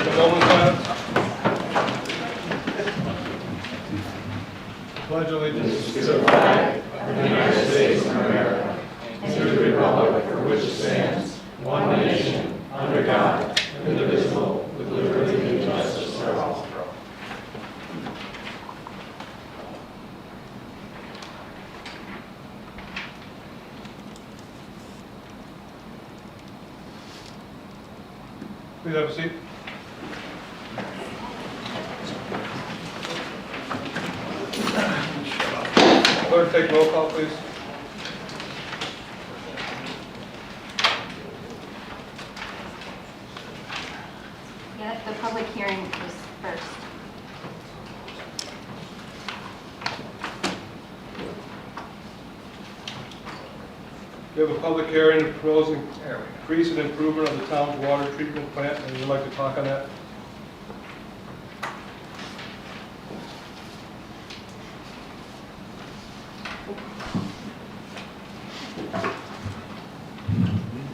Condolences silence. Pledge allegiance to the flag of the United States of America and to the republic for which it stands, one nation, under God, indivisible, with liberty and justice for all. Please have a seat. Clerk, take roll call, please. Yeah, the public hearing was first. We have a public hearing proposing increase and improvement of the town's water treatment plant, and you'd like to talk on that?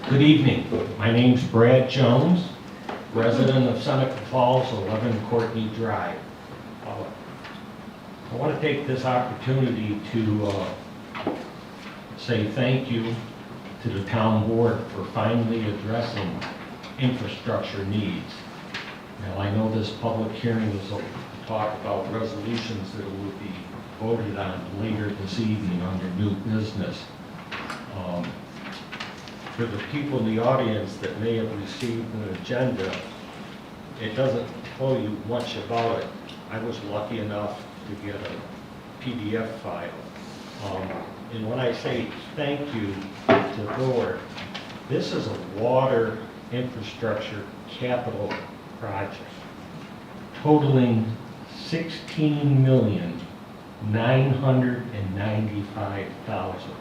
Good evening. My name's Brad Jones, resident of Seneca Falls, 11 Courtney Drive. I want to take this opportunity to say thank you to the town board for finally addressing infrastructure needs. Now, I know this public hearing is to talk about resolutions that will be voted on later this evening under new business. For the people in the audience that may have received an agenda, it doesn't tell you much about it. I was lucky enough to get a PDF file. And when I say thank you to the board, this is a water infrastructure capital project totaling $16,995,000.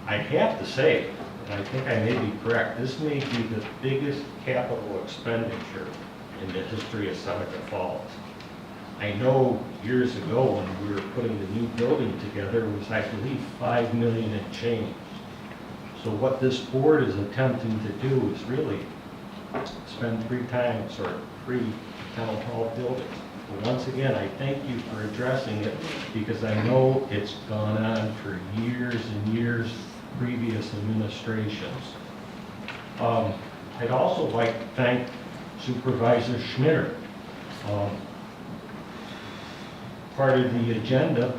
I have to say, and I think I may be correct, this may be the biggest capital expenditure in the history of Seneca Falls. I know years ago when we were putting the new building together, it was, I believe, $5 million and change. So what this board is attempting to do is really spend 3 times or 3 town hall buildings. But once again, I thank you for addressing it because I know it's gone on for years and years, previous administrations. I'd also like to thank Supervisor Schmitter. Part of the agenda,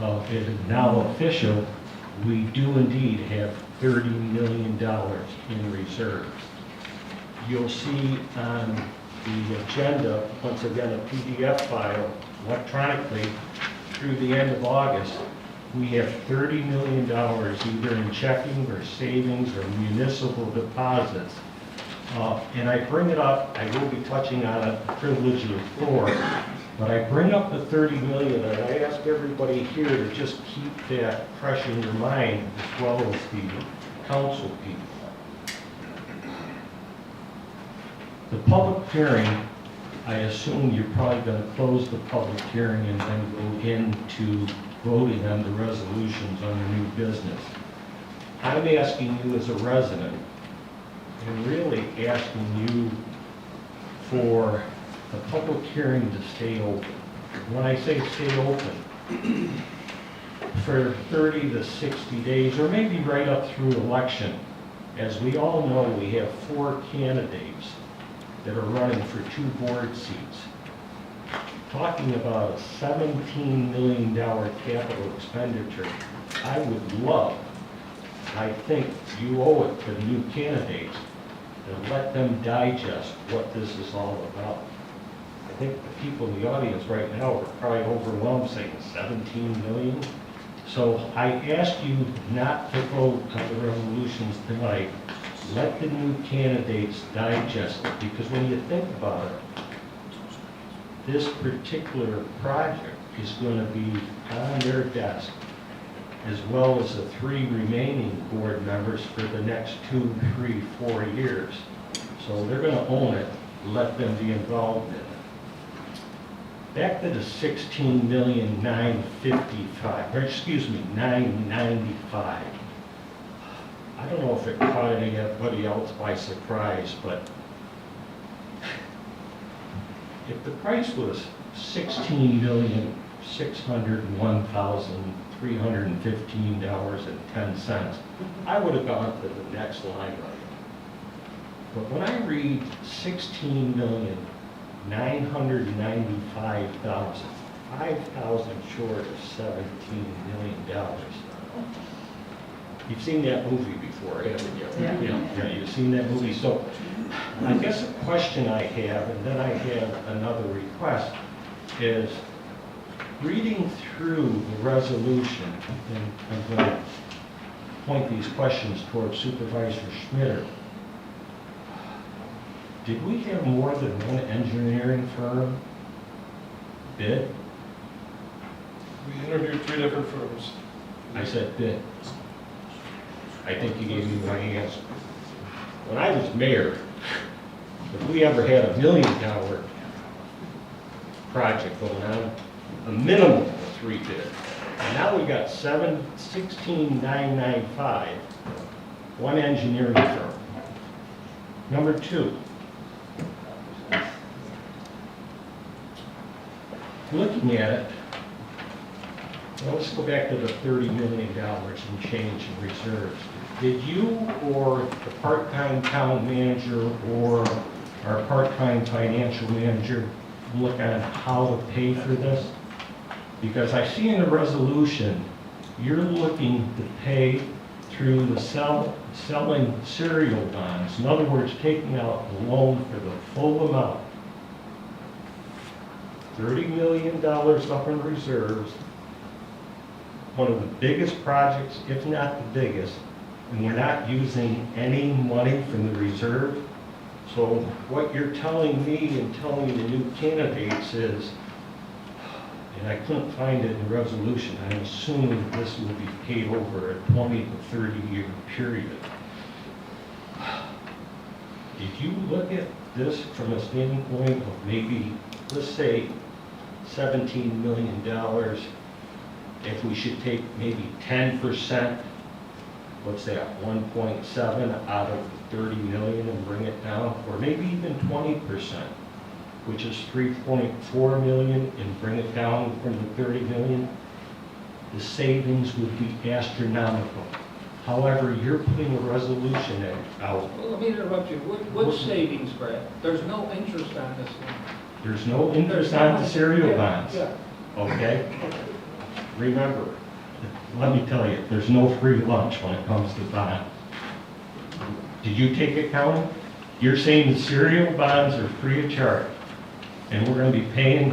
it is now official, we do indeed have $30 million in reserves. You'll see on the agenda, once again, a PDF file electronically through the end of August. We have $30 million either in checking or savings or municipal deposits. And I bring it up, I will be touching on it, the privilege of the floor, but I bring up the $30 million and I ask everybody here to just keep that fresh in your mind as well as the council people. The public hearing, I assume you're probably going to close the public hearing and then go into voting on the resolutions under new business. I'm asking you as a resident, and really asking you for the public hearing to stay open. When I say stay open, for 30 to 60 days, or maybe right up through election. As we all know, we have 4 candidates that are running for 2 board seats. Talking about a $17 million capital expenditure, I would love, I think you owe it to the new candidates to let them digest what this is all about. I think the people in the audience right now are probably overwhelmed saying 17 million. So I ask you not to vote on the resolutions tonight. Let the new candidates digest it, because when you think about it, this particular project is going to be on their desk, as well as the 3 remaining board members for the next 2, 3, 4 years. So they're going to own it, let them be involved in it. Back to the $16,955,000, or excuse me, $995. I don't know if it caught anybody else by surprise, but if the price was $16,601,315.10, I would have gone to the next line item. But when I read 16,995,000, 5,000 short of $17 million. You've seen that movie before, haven't you? Yeah, you've seen that movie. So I guess a question I have, and then I have another request, is reading through the resolution, and I'm going to point these questions towards Supervisor Schmitter. Did we have more than one engineering firm bid? We interviewed 3 different firms. I said bid. I think you gave me my answer. When I was mayor, if we ever had a $1 million project going on, a minimum of 3 bids. And now we got 16,995, one engineering firm. Number 2, looking at it, well, let's go back to the $30 million and change in reserves. Did you or the part-time town manager or our part-time financial manager look at how to pay for this? Because I see in the resolution, you're looking to pay through the selling serial bonds. In other words, taking out a loan for the full amount. $30 million up in reserves, one of the biggest projects, if not the biggest, and we're not using any money from the reserve. So what you're telling me and telling the new candidates is, and I couldn't find it in the resolution, I'm assuming this will be paid over a 20 to 30 year period. Did you look at this from a standpoint of maybe, let's say, $17 million, if we should take maybe 10%, what's that, 1.7 out of the 30 million and bring it down, or maybe even 20%, which is 3.4 million, and bring it down from the 30 million, the savings would be astronomical. However, you're putting a resolution out. Well, let me interrupt you. What savings, Brad? There's no interest on this one. There's no interest on the serial bonds. Yeah. Okay? Remember, let me tell you, there's no free lunch when it comes to bonds. Did you take accounting? You're saying the serial bonds are free of charge, and we're going to be paying,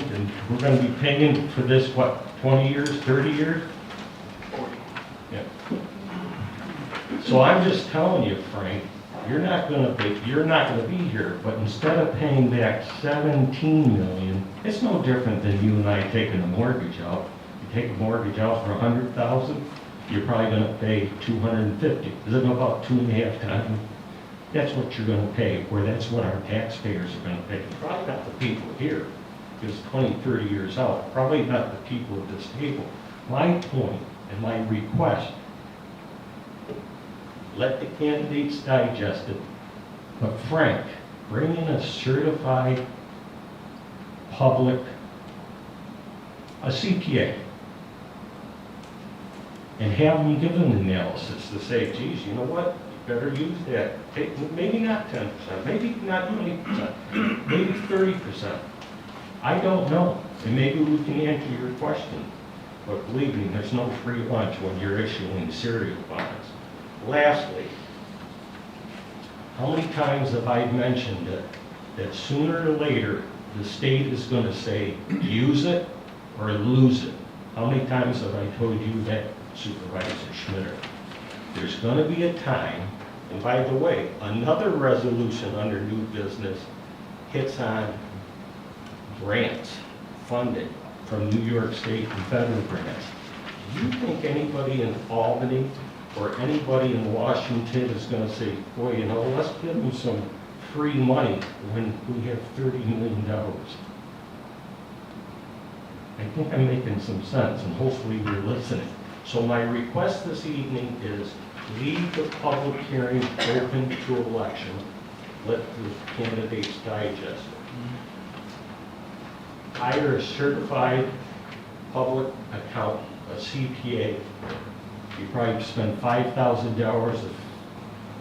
for this, what, 20 years, 30 years? 40. Yeah. So I'm just telling you, Frank, you're not going to be here, but instead of paying back 17 million, it's no different than you and I taking a mortgage out. You take a mortgage out for 100,000, you're probably going to pay 250. Is it about 2.5 times? That's what you're going to pay, or that's what our taxpayers are going to pay. Probably not the people here, because 20, 30 years out, probably not the people at this table. My point and my request, let the candidates digest it, but Frank, bring in a certified public, a CPA, and have them give an analysis to say, geez, you know what, you better use that. Take, maybe not 10%, maybe not 20%, maybe 30%. I don't know, and maybe we can answer your question, but believe me, there's no free lunch when you're issuing serial bonds. Lastly, how many times have I mentioned that sooner or later, the state is going to say, use it or lose it? How many times have I told you that, Supervisor Schmitter? There's going to be a time, and by the way, another resolution under new business hits on grants, funding from New York State and federal grants. Do you think anybody in Albany or anybody in Washington is going to say, boy, you know, let's give them some free money when we have $30 million? I think I'm making some sense, and hopefully you're listening. So my request this evening is leave the public hearing open to election. Let the candidates digest it. hire a certified public accountant, a CPA. You probably spend $5,000 to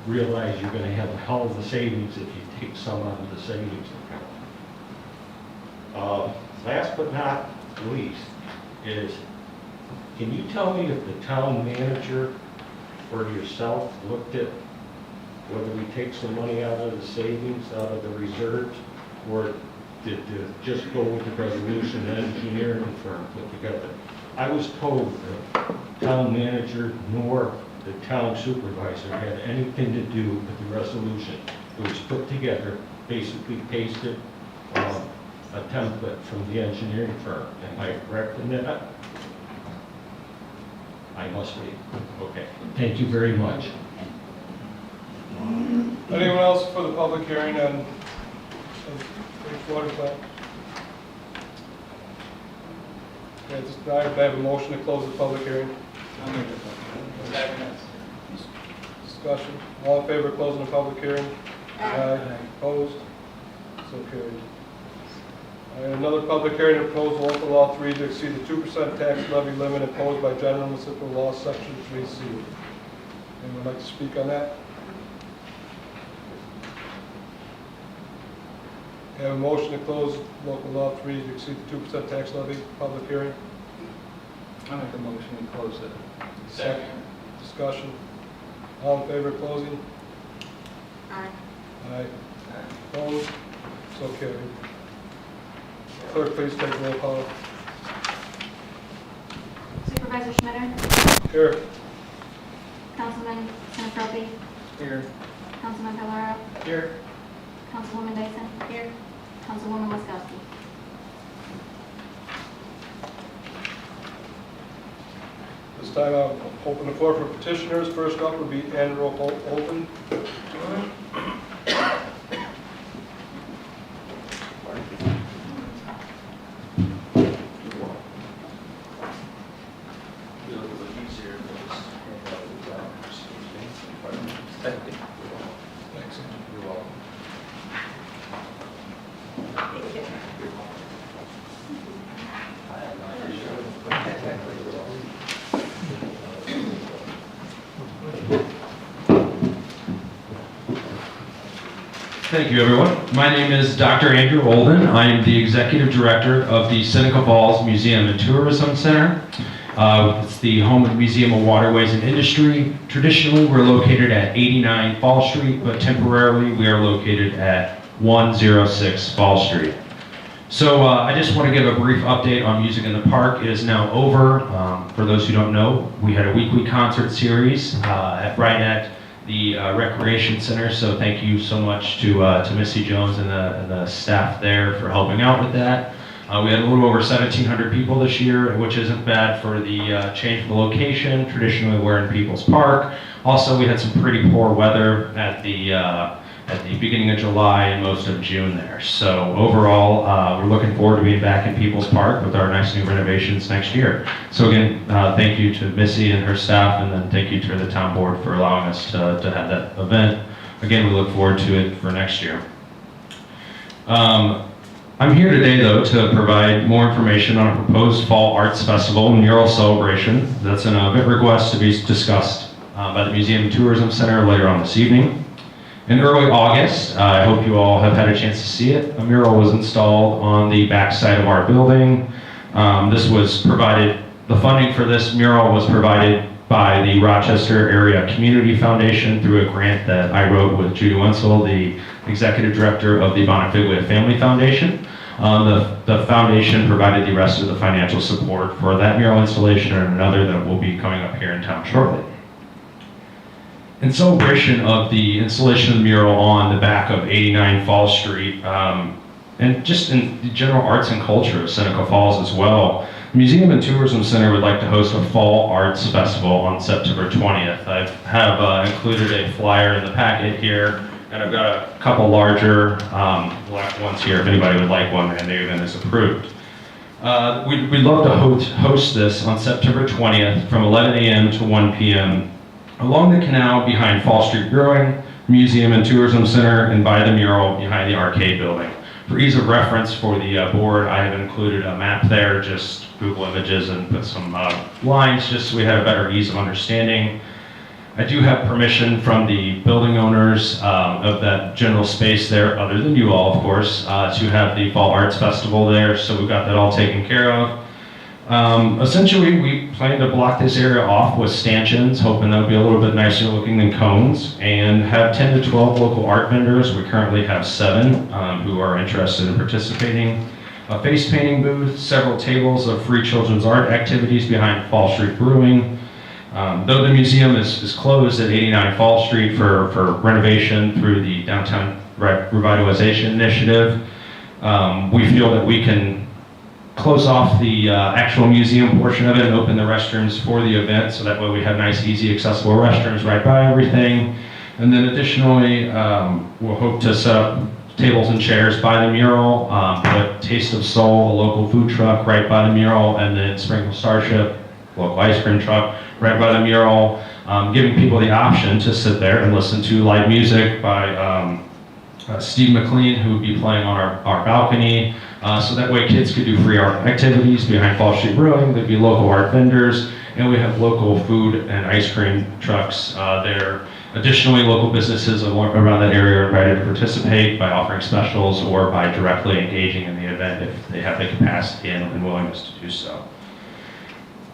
realize you're going to have a hell of a savings if you take some out of the savings account. Last but not least is, can you tell me if the town manager or yourself looked at whether we take some money out of the savings, out of the reserves, or did just go with the resolution the engineering firm put together? I was told the town manager nor the town supervisor had anything to do with the resolution. It was put together, basically pasted a template from the engineering firm. Am I correct in that? I must be. Okay. Thank you very much. Anyone else for the public hearing on wastewater plant? Okay, at this time, I have a motion to close the public hearing. I'll make it. Second. Discussion. All in favor of closing the public hearing? Aye. Opposed? So carried. Another public hearing to propose local law 3 to exceed the 2% tax levy limit imposed by general municipal law section 3C. Anyone like to speak on that? I have a motion to close local law 3 to exceed the 2% tax levy. Public hearing. I'll make the motion to close it. Second. Discussion. All in favor of closing? Aye. Aye. Opposed? So carried. Clerk, please take roll call. Supervisor Schmitter? Here. Councilman Seneca? Here. Councilman Pellaro? Here. Councilwoman Dyson? Here. Councilwoman Waskowski? This time I'll open the floor for petitioners. First up would be Andrew Holton. Thanks. You're welcome. Thank you, everyone. My name is Dr. Andrew Olden. I am the Executive Director of the Seneca Falls Museum and Tourism Center. It's the home of the Museum of Waterways and Industry. Traditionally, we're located at 89 Fall Street, but temporarily we are located at 106 Fall Street. So I just want to give a brief update on Music in the Park. It is now over. For those who don't know, we had a weekly concert series right at the Recreation Center, so thank you so much to Missy Jones and the staff there for helping out with that. We had a little over 1,700 people this year, which isn't bad for the change of the location. Traditionally, we're in People's Park. Also, we had some pretty poor weather at the beginning of July and most of June there. So overall, we're looking forward to being back in People's Park with our nice new renovations next year. So again, thank you to Missy and her staff, and then thank you to the town board for allowing us to have that event. Again, we look forward to it for next year. I'm here today, though, to provide more information on a proposed Fall Arts Festival and Mural Celebration. That's an event request to be discussed by the Museum and Tourism Center later on this evening. In early August, I hope you all have had a chance to see it, a mural was installed on the back side of our building. The funding for this mural was provided by the Rochester Area Community Foundation through a grant that I wrote with Judy Wenzel, the Executive Director of the Bonifiglia Family Foundation. The foundation provided the rest of the financial support for that mural installation and another that will be coming up here in town shortly. In celebration of the installation of the mural on the back of 89 Fall Street, and just in the general arts and culture of Seneca Falls as well, the Museum and Tourism Center would like to host a Fall Arts Festival on September 20th. I have included a flyer in the packet here, and I've got a couple larger black ones here if anybody would like one, and the event is approved. We'd love to host this on September 20th from 11 a.m. to 1 p.m. along the canal behind Fall Street Brewing, Museum and Tourism Center, and by the mural behind the arcade building. For ease of reference for the board, I have included a map there, just Google Images and put some lines just so we have a better ease of understanding. I do have permission from the building owners of that general space there, other than you all, of course, to have the Fall Arts Festival there, so we've got that all taken care of. Essentially, we plan to block this area off with stanchions, hoping that would be a little bit nicer looking than cones, and have 10 to 12 local art vendors. We currently have 7 who are interested in participating. A face painting booth, several tables of free children's art activities behind Fall Street Brewing. Though the museum is closed at 89 Fall Street for renovation through the Downtown Revitalization Initiative, we feel that we can close off the actual museum portion of it and open the restrooms for the event, so that way we have nice, easy, accessible restrooms right by everything. And then additionally, we'll hope to set up tables and chairs by the mural, put Taste of Soul, a local food truck, right by the mural, and then Sprinkle Starship, local ice cream truck, right by the mural, giving people the option to sit there and listen to live music by Steve McLean, who would be playing on our balcony. So that way kids could do free art activities behind Fall Street Brewing. There'd be local art vendors, and we have local food and ice cream trucks there. Additionally, local businesses around that area are invited to participate by offering specials or by directly engaging in the event if they have the capacity and willingness to do so.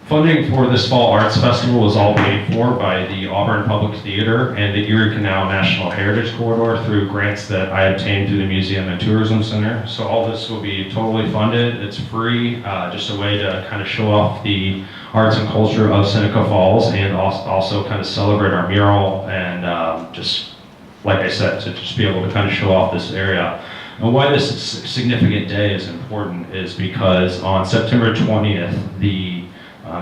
Funding for this Fall Arts Festival is all paid for by the Auburn Public Theater and the Erie Canal National Heritage Corridor through grants that I obtained through the Museum and Tourism Center. So all this will be totally funded. It's free, just a way to kind of show off the arts and culture of Seneca Falls and also kind of celebrate our mural and just, like I said, to just be able to kind of show off this area. And why this significant day is important is because on September 20th,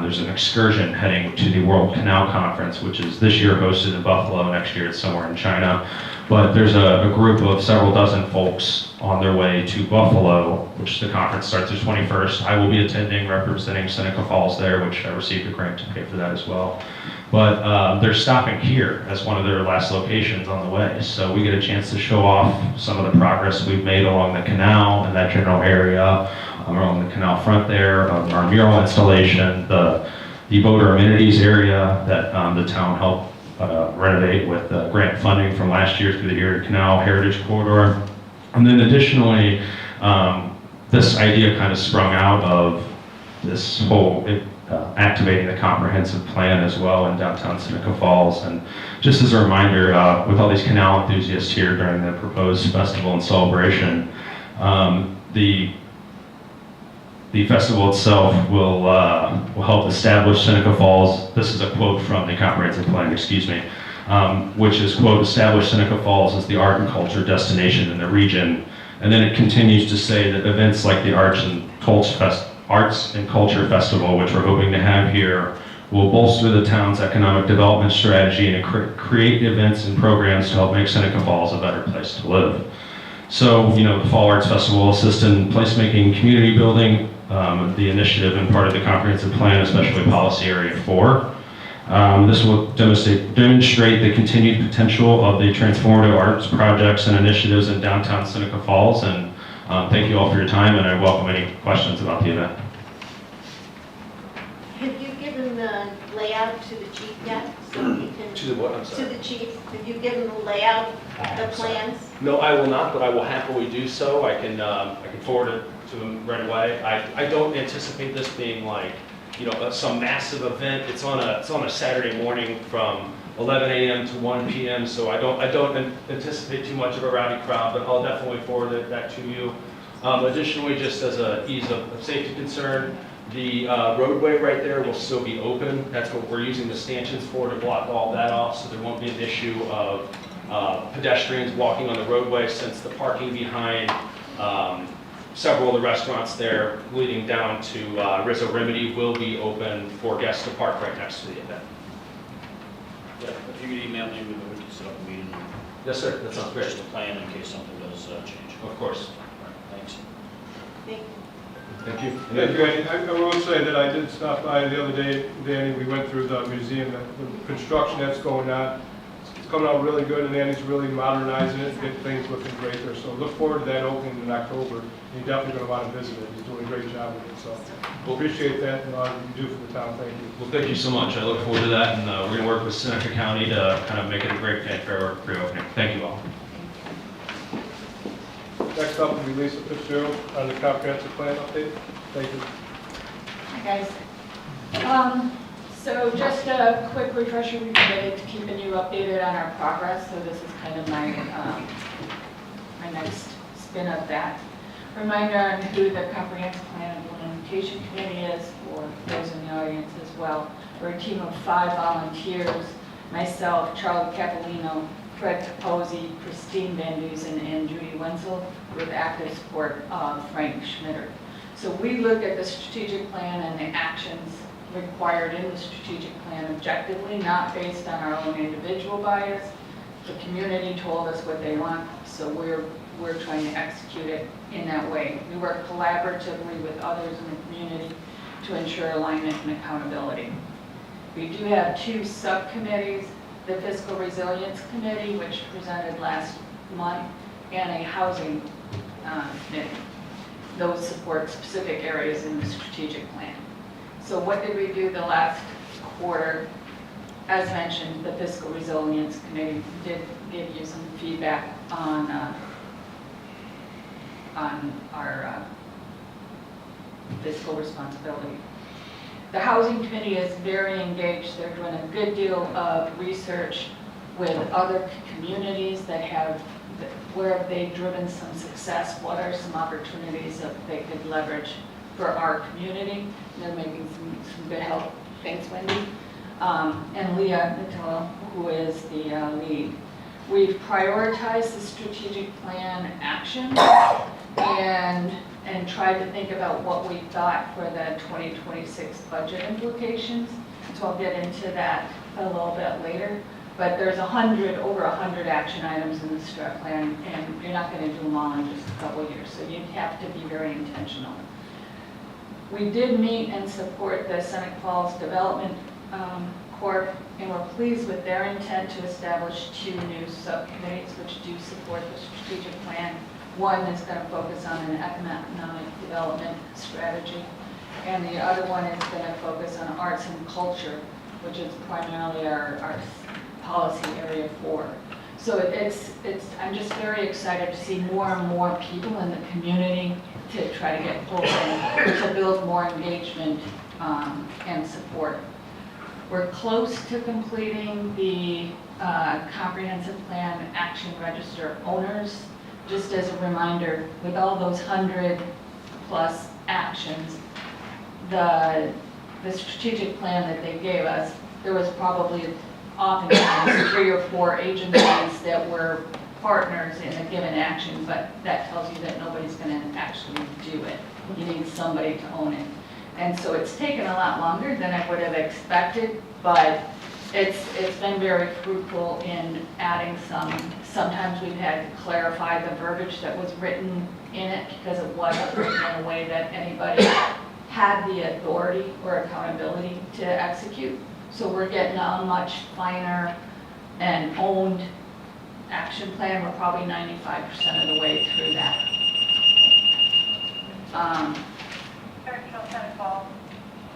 there's an excursion heading to the World Canal Conference, which is this year hosted in Buffalo, next year it's somewhere in China. But there's a group of several dozen folks on their way to Buffalo, which the conference starts the 21st. I will be attending, representing Seneca Falls there, which I received a grant to pay for that as well. But they're stopping here as one of their last locations on the way. So we get a chance to show off some of the progress we've made along the canal and that general area, along the canal front there, our mural installation, the boater amenities area that the town helped renovate with grant funding from last year through the Erie Canal Heritage Corridor. And then additionally, this idea kind of sprung out of this whole activating the comprehensive plan as well in downtown Seneca Falls. And just as a reminder, with all these canal enthusiasts here during the proposed festival and celebration, the festival itself will help establish Seneca Falls. This is a quote from the comprehensive plan, which is, quote, establish Seneca Falls as the art and culture destination in the region. And then it continues to say that events like the Arts and Culture Festival, which we're hoping to have here, will bolster the town's economic development strategy and create events and programs to help make Seneca Falls a better place to live. So, the Fall Arts Festival will assist in placemaking, community building, the initiative and part of the comprehensive plan, especially policy area 4. This will demonstrate the continued potential of the transformative arts projects and initiatives in downtown Seneca Falls. And thank you all for your time, and I welcome any questions about the event. Have you given the layout to the chief yet? So he can, To the what, I'm to sorry? the chief, have you given the layout, the plans? No, I will not, but I will happily do so. I can forward it to him right away. I don't anticipate this being like, some massive event. It's on a Saturday morning from 11 a.m. to 1 p.m. So I don't anticipate too much of a rowdy crowd, but I'll definitely forward that to you. Additionally, just as a ease of safety concern, the roadway right there will still be open. That's what we're using the stanchions for, to block all that off, so there won't be an issue of pedestrians walking on the roadway, since the parking behind several of the restaurants there leading down to Rizzo Remedy will be open for guests to park right next to the event. Yeah, if you could email me, we can set up a meeting. Yes, sir, that sounds great. Just a plan in case something does change. Of course. All right, thanks. Thank you. Thank you. Thank you, Andy. I will say that I did stop by the other day, Danny. We went through the museum, the construction that's going on. coming out really good, and Andy's really modernizing it, and getting things looking great there. So look forward to that opening in October. And you're definitely going to want to visit it. He's doing a great job with it. So we appreciate that and all you do for the town. Thank you. Well, thank you so much. I look forward to that, and we're going to work with Seneca County to kind of make it a great fanfare pre-opening. Thank you all. Next up will be Lisa Fitzgerald on the comprehensive plan update. Thank you. Hi, guys. So just a quick refresher, we're committed to keeping you updated on our progress, so this is kind of my, my next spin of that. Reminder on who the Comprehensive Plan Implementation Committee is, for those in the audience as well. We're a team of 5 volunteers, myself, Charlie Capolino, Fred Capozzi, Christine Van Dusen, and Judy Wenzel, with active support of Frank Schmitter. So we looked at the strategic plan and the actions required in the strategic plan objectively, not based on our own individual bias. The community told us what they want, so we're trying to execute it in that way. We work collaboratively with others in the community to ensure alignment and accountability. We do have 2 subcommittees, the Fiscal Resilience Committee, which presented last month, and a Housing Committee. Those support specific areas in the strategic plan. So what did we do the last quarter? As mentioned, the Fiscal Resilience Committee did give you some feedback on our fiscal responsibility. The Housing Committee is very engaged. They're doing a good deal of research with other communities that have, where have they driven some success, what are some opportunities that they could leverage for our community. They're making some good help. Thanks, Wendy. And Leah Natillo, who is the lead. We've prioritized the strategic plan action and tried to think about what we thought for the 2026 budget implications. So I'll get into that a little bit later. But there's over 100 action items in the strat plan, and you're not going to do them all in just a couple of years. So you have to be very intentional. We did meet and support the Seneca Falls Development Corp, and we're pleased with their intent to establish 2 new subcommittees which do support the strategic plan. One is going to focus on an economic development strategy, and the other one is going to focus on arts and culture, which is primarily our policy area 4. So I'm just very excited to see more and more people in the community to try to get pulled in, to build more engagement and support. We're close to completing the comprehensive plan action register owners. Just as a reminder, with all those 100+ actions, the strategic plan that they gave us, there was probably oftentimes 3 or 4 agencies that were partners in a given action, but that tells you that nobody's going to actually do it. You need somebody to own it. And so it's taken a lot longer than I would have expected, but it's been very fruitful in adding sometimes we've had to clarify the verbiage that was written in it because it wasn't written in a way that anybody had the authority or accountability to execute. So we're getting a much finer and owned action plan. We're probably 95% of the way through that.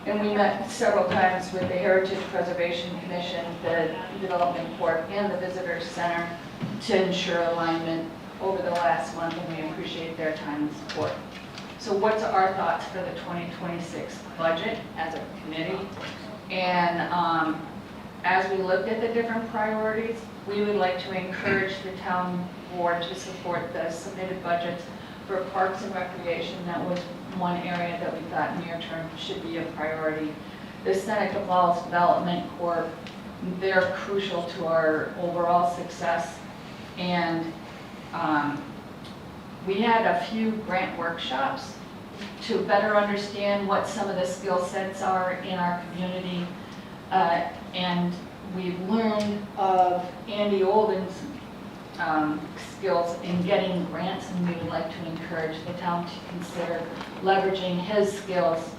And we met several times with the Heritage Preservation Commission, the Development Corp, and the Visitor Center to ensure alignment over the last month, and we appreciate their time and support. So what's our thoughts for the 2026 budget as a committee? And as we looked at the different priorities, we would like to encourage the town board to support the submitted budgets for parks and recreation. That was one area that we thought near term should be a priority. The Seneca Falls Development Corp, they're crucial to our overall success. And we had a few grant workshops to better understand what some of the skill sets are in our community. And we've learned of Andy Olden's skills in getting grants, and we would like to encourage the town to consider leveraging his skills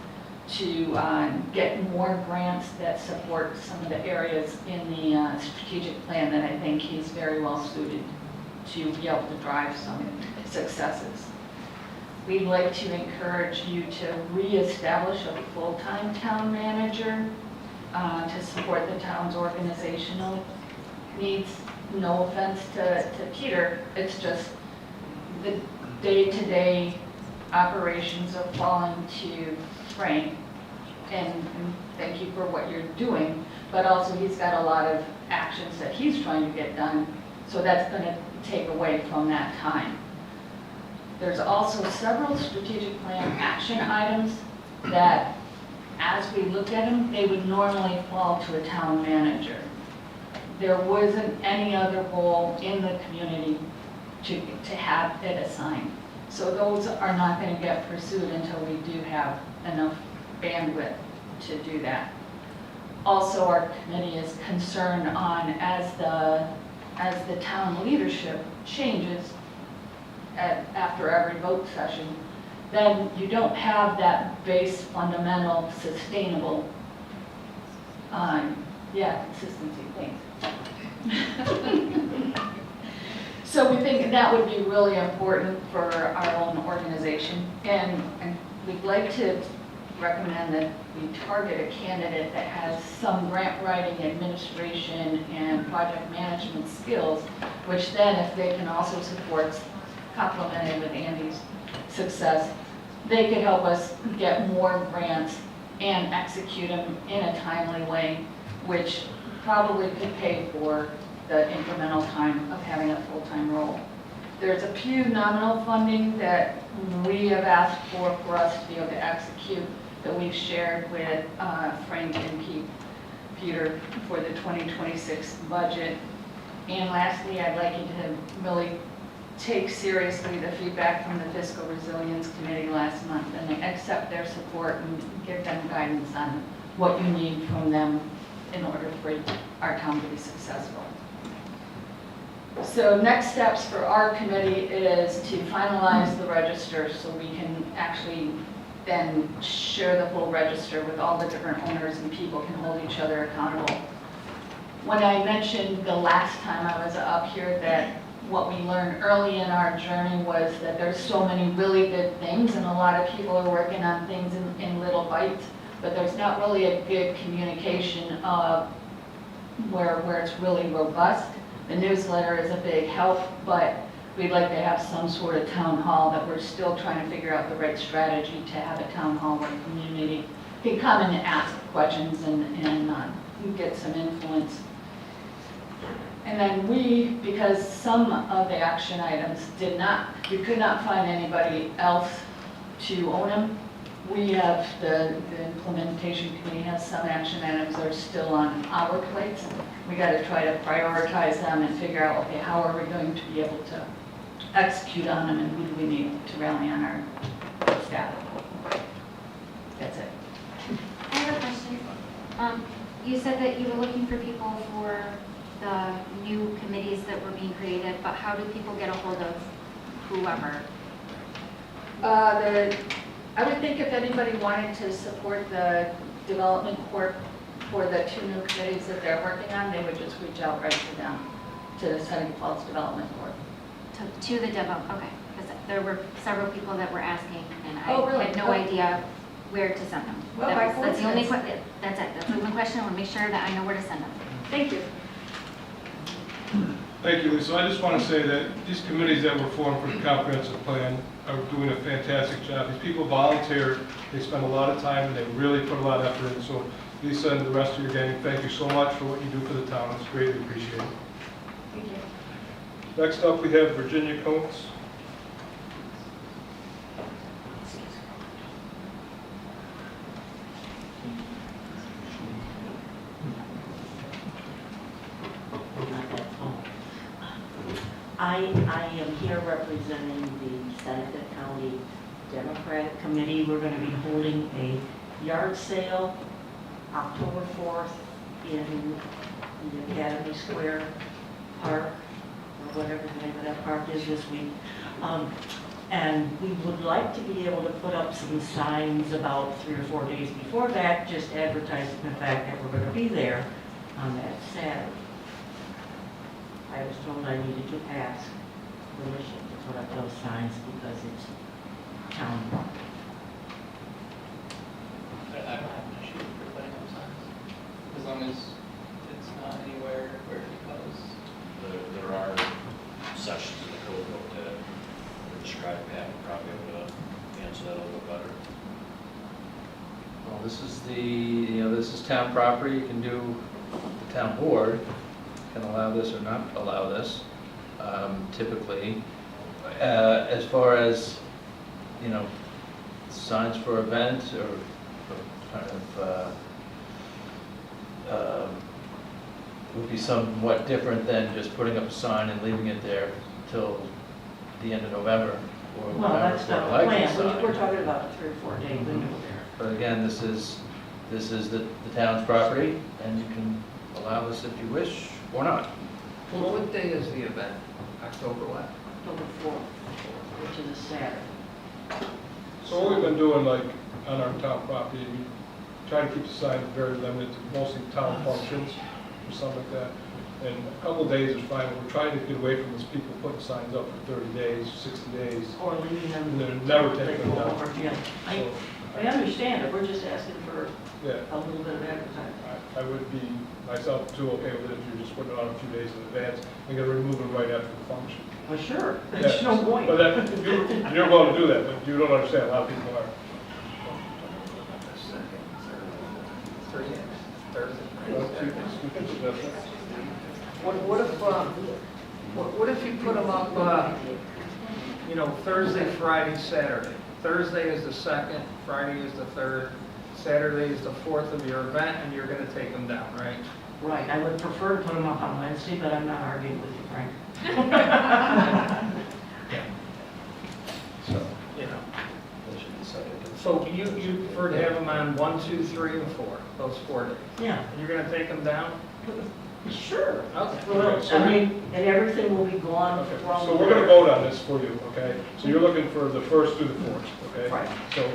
to get more grants that support some of the areas in the strategic plan that I think he's very well suited to be able to drive some successes. We'd like to encourage you to reestablish a full-time town manager to support the town's organizational needs. No offense to Peter, it's just the day-to-day operations are falling to Frank. And thank you for what you're doing, but also he's got a lot of actions that he's trying to get done, so that's going to take away from that time. There's also several strategic plan action items that, as we look at them, they would normally fall to a town manager. There wasn't any other role in the community to have it assigned. So those are not going to get pursued until we do have enough bandwidth to do that. Also, our committee is concerned on, as the town leadership changes after every vote session, then you don't have that base fundamental sustainable, consistency, thanks. So we think that would be really important for our own organization, and we'd like to recommend that we target a candidate that has some grant writing, administration, and project management skills, which then, if they can also support, complemented with Andy's success, they could help us get more grants and execute them in a timely way, which probably could pay for the incremental time of having a full-time role. There's a few nominal funding that we have asked for us to be able to execute that we've shared with Frank and Peter for the 2026 budget. And lastly, I'd like you to really take seriously the feedback from the Fiscal Resilience Committee last month and accept their support and give them guidance on what you need from them in order for our town to be successful. So next steps for our committee is to finalize the register so we can actually then share the full register with all the different owners and people can hold each other accountable. When I mentioned the last time I was up here that what we learned early in our journey was that there's so many really good things and a lot of people are working on things in little bites, but there's not really a good communication of where it's really robust. The newsletter is a big help, but we'd like to have some sort of town hall that we're still trying to figure out the right strategy to have a town hall where the community can come and ask questions and get some influence. And then because some of the action items we could not find anybody else to own them, we have, the implementation committee has some action items that are still on our plates. We got to try to prioritize them and figure out, okay, how are we going to be able to execute on them and who do we need to rally on our staff. That's it. I have a question. You said that you were looking for people for the new committees that were being created, but how do people get a hold of whoever? I would think if anybody wanted to support the development corp for the 2 new committees that they're working on, they would just reach out right to them, to the Seneca Falls Development Corp. To the demo, okay. Because there were several people that were asking, and I Oh, really? had no idea where to send them. Well, by That's the only coincidence. That's it. That's the only question. I want to make sure that I know where to send them. Thank you. Thank you, Lisa. I just want to say that these committees that were formed for the comprehensive plan are doing a fantastic job. These people volunteer, they spend a lot of time, and they really put a lot of effort in. So Lisa and the rest of your gang, thank you so much for what you do for the town. It's greatly appreciated. Thank you. Next up, we have Virginia Coates. I am here representing the Seneca County Democratic Committee. We're going to be holding a yard sale October 4th in the Academy Square Park, or whatever the name of that park is this week. And we would like to be able to put up some signs about 3 or 4 days before that, just advertising the fact that we're going to be there on that Saturday. I was told I needed to ask permission to put up those signs because it's town property. I don't have an issue with putting up signs, as long as it's not anywhere where it goes. There are sections in the code book that describe Pat would probably be able to answer that a little better. Well, this is this is town property, you can do, the town board can allow this or not allow this, typically. As far as, signs for events or kind of, would be somewhat different than just putting up a sign and leaving it there till the end of November or Well, whenever that's for not a the license plan. sign. We're talking about a 3 or 4 day window there. But again, this is the town's property, and you can allow this if you wish or not. Well, what day is the event? October what? October 4th, which is a Saturday. So what we've been doing, like, on our town property, we try to keep the signs very limited to mostly town functions or something like that. And a couple of days is fine, but we're trying to get away from these people putting signs up for 30 days, 60 days. Or leaving them. And they're never they taking them go down. over. Yeah. So, I understand it, we're just asking for yeah, a little bit of advertising. I would be, myself too, okay with it if you're just putting it on a few days in advance and gonna remove them right after the function. Well, sure, Yeah. there's no point. But that, you're willing to do that, but you don't understand, a lot of people are. What if you put them up, Thursday, Friday, Saturday? Thursday is the 2nd, Friday is the 3rd, Saturday is the 4th of your event, and you're gonna take them down, right? Right, I would prefer to put them up on Wednesday, but I'm not arguing with you, Frank. So, So you prefer to have them on 1, 2, 3, and 4, those 4 days? Yeah, And you're gonna take them down? sure. Okay. Well, so I mean, and everything will be gone Okay, from. so we're gonna vote on this for you, okay? So you're looking for the 1st through the 4th, okay? Right. So,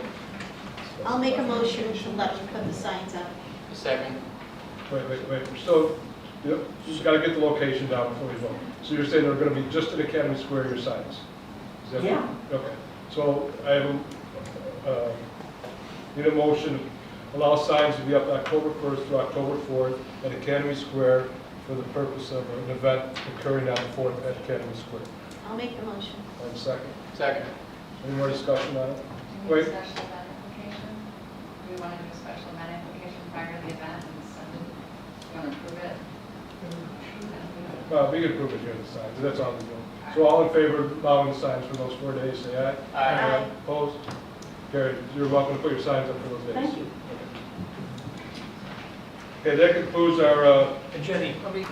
I'll make a motion to let you put the signs up. Second. wait, we're still, you just gotta get the location down before we vote. So you're saying they're gonna be just in Academy Square, your signs? Is that- Yeah. Okay, so I have, need a motion, allow signs to be up October 1st through October 4th at Academy Square for the purpose of an event occurring on the 4th at Academy Square. I'll make the motion. One second. Second. Any more discussion on it? Do we Wait. need a special event application? Do we want to do a special event application prior to the event and send it? You want to approve it? We can prove it here in the signs, that's all we're doing. So all in favor of allowing the signs for those 4 days, say aye. Aye. Opposed? Carried. You're welcome to put your signs up for those days. Thank you. Okay, that concludes our, And Jenny, let me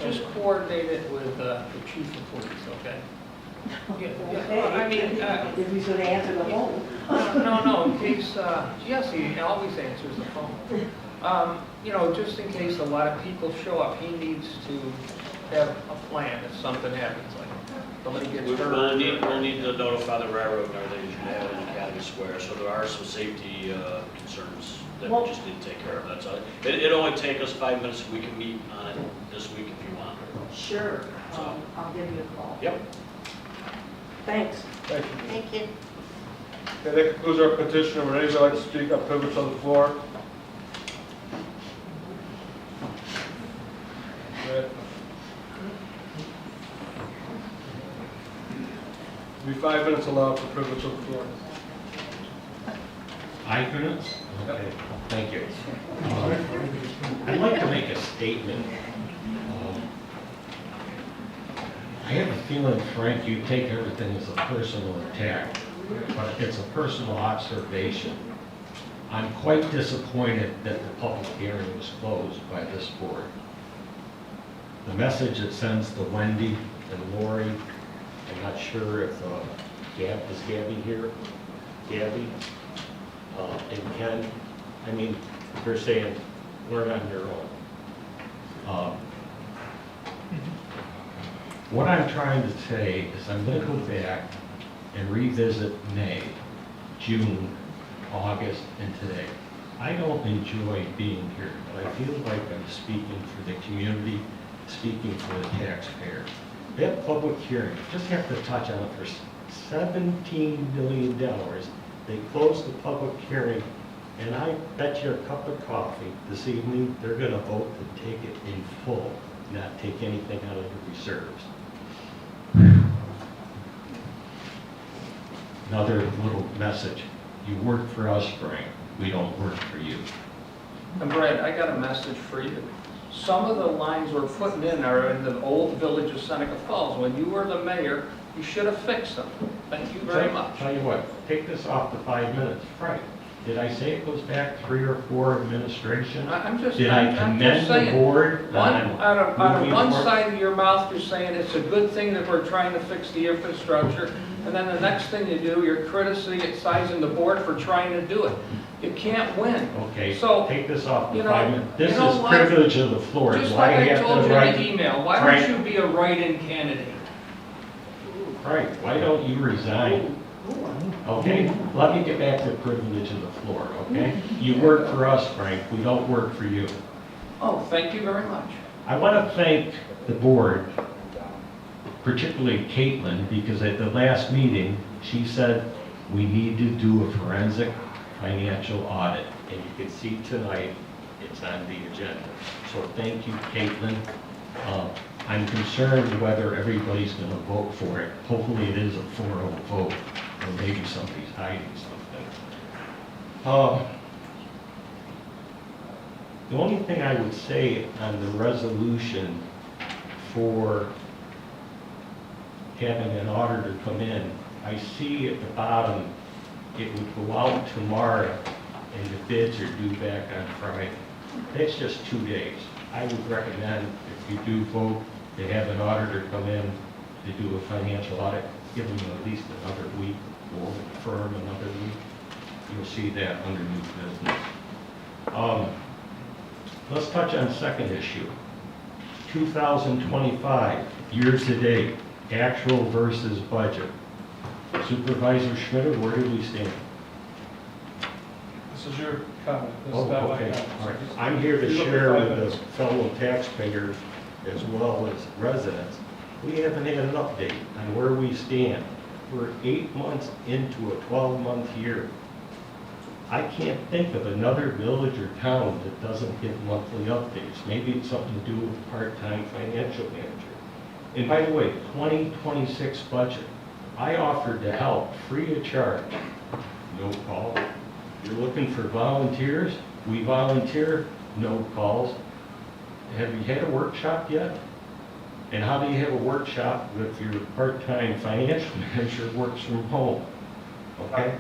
just coordinate it with the chief of police, okay? Yeah, I mean, If he's gonna answer the phone. no, in case, yes, he always answers the phone. Just in case a lot of people show up, he needs to have a plan if something happens, like somebody gets We'll hurt. need to notify the railroad and everything, you should have it in Academy Square, so there are some safety concerns that we just need to take care of, that's all. It'll only take us 5 minutes, we can meet on it this week if you want. Sure, I'll give you a call. Yep. Thanks. thank you. Thank you. Okay, that concludes our petition. Would anybody like to speak on privilege on the floor? Okay. Be 5 minutes allowed for privilege on the floor. 5 minutes? Okay, thank you. I'd like to make a statement. I have a feeling, Frank, you take everything as a personal attack, but it's a personal observation. I'm quite disappointed that the public hearing was closed by this board. The message it sends to Wendy and Lori, I'm not sure if, is Gabby here? Gabby? And Ken, I mean, they're saying, learn on your own. What I'm trying to say is I'm going to go back and revisit May, June, August, and today. I don't enjoy being here, but I feel like I'm speaking for the community, speaking for the taxpayer. That public hearing, just have to touch on it for $17 million. They closed the public hearing, and I bet you a cup of coffee this evening, they're gonna vote to take it in full, not take anything out of the reserves. Another little message. You work for us, Frank. We don't work for you. And Brad, I got a message for you. Some of the lines we're putting in are in the old village of Seneca Falls. When you were the mayor, you should have fixed them. Thank you very much. Tell you what, take this off the 5 minutes. Frank, did I say it goes back 3 or 4 administrations? I'm just Did I I'm commend just the saying, board? out of moving one forward? side of your mouth, you're saying it's a good thing that we're trying to fix the infrastructure, and then the next thing you do, you're criticizing the board for trying to do it. You can't win. Okay, So, take this off the you know- 5 minutes. This you know is what? privilege of the floor. Just Do like I have told the you right- in the email, why Frank, don't you be a write-in candidate? Frank, why don't you resign? Okay, let me get back to the privilege of the floor, okay? You work for us, Frank, we don't work for you. Oh, thank you very much. I want to thank the board, particularly Caitlin, because at the last meeting, she said we need to do a forensic financial audit. And you can see tonight, it's on the agenda. So thank you, Caitlin. I'm concerned whether everybody's going to vote for it. Hopefully it is a 4-0 vote, or maybe somebody's hiding something. The only thing I would say on the resolution for having an auditor come in, I see at the bottom, it would go out tomorrow and the bids are due back on Friday. That's just 2 days. I would recommend if you do vote to have an auditor come in to do a financial audit, give them at least another week, or firm another week. You'll see that under new business. Let's touch on second issue. 2025, year-to-date, actual versus budget. Supervisor Schmidt, where do we stand? This is your comment. This Oh, is not my okay, comment. all right. I'm here to You're looking share for 5 with minutes. the fellow taxpayers as well as residents. We haven't had an update on where we stand. We're 8 months into a 12-month year. I can't think of another village or town that doesn't get monthly updates. Maybe it's something to do with the part-time financial manager. And by the way, 2026 budget, I offered to help free of charge. No call. You're looking for volunteers? We volunteer, no calls. Have you had a workshop yet? And how do you have a workshop if your part-time financial manager works from home? Okay?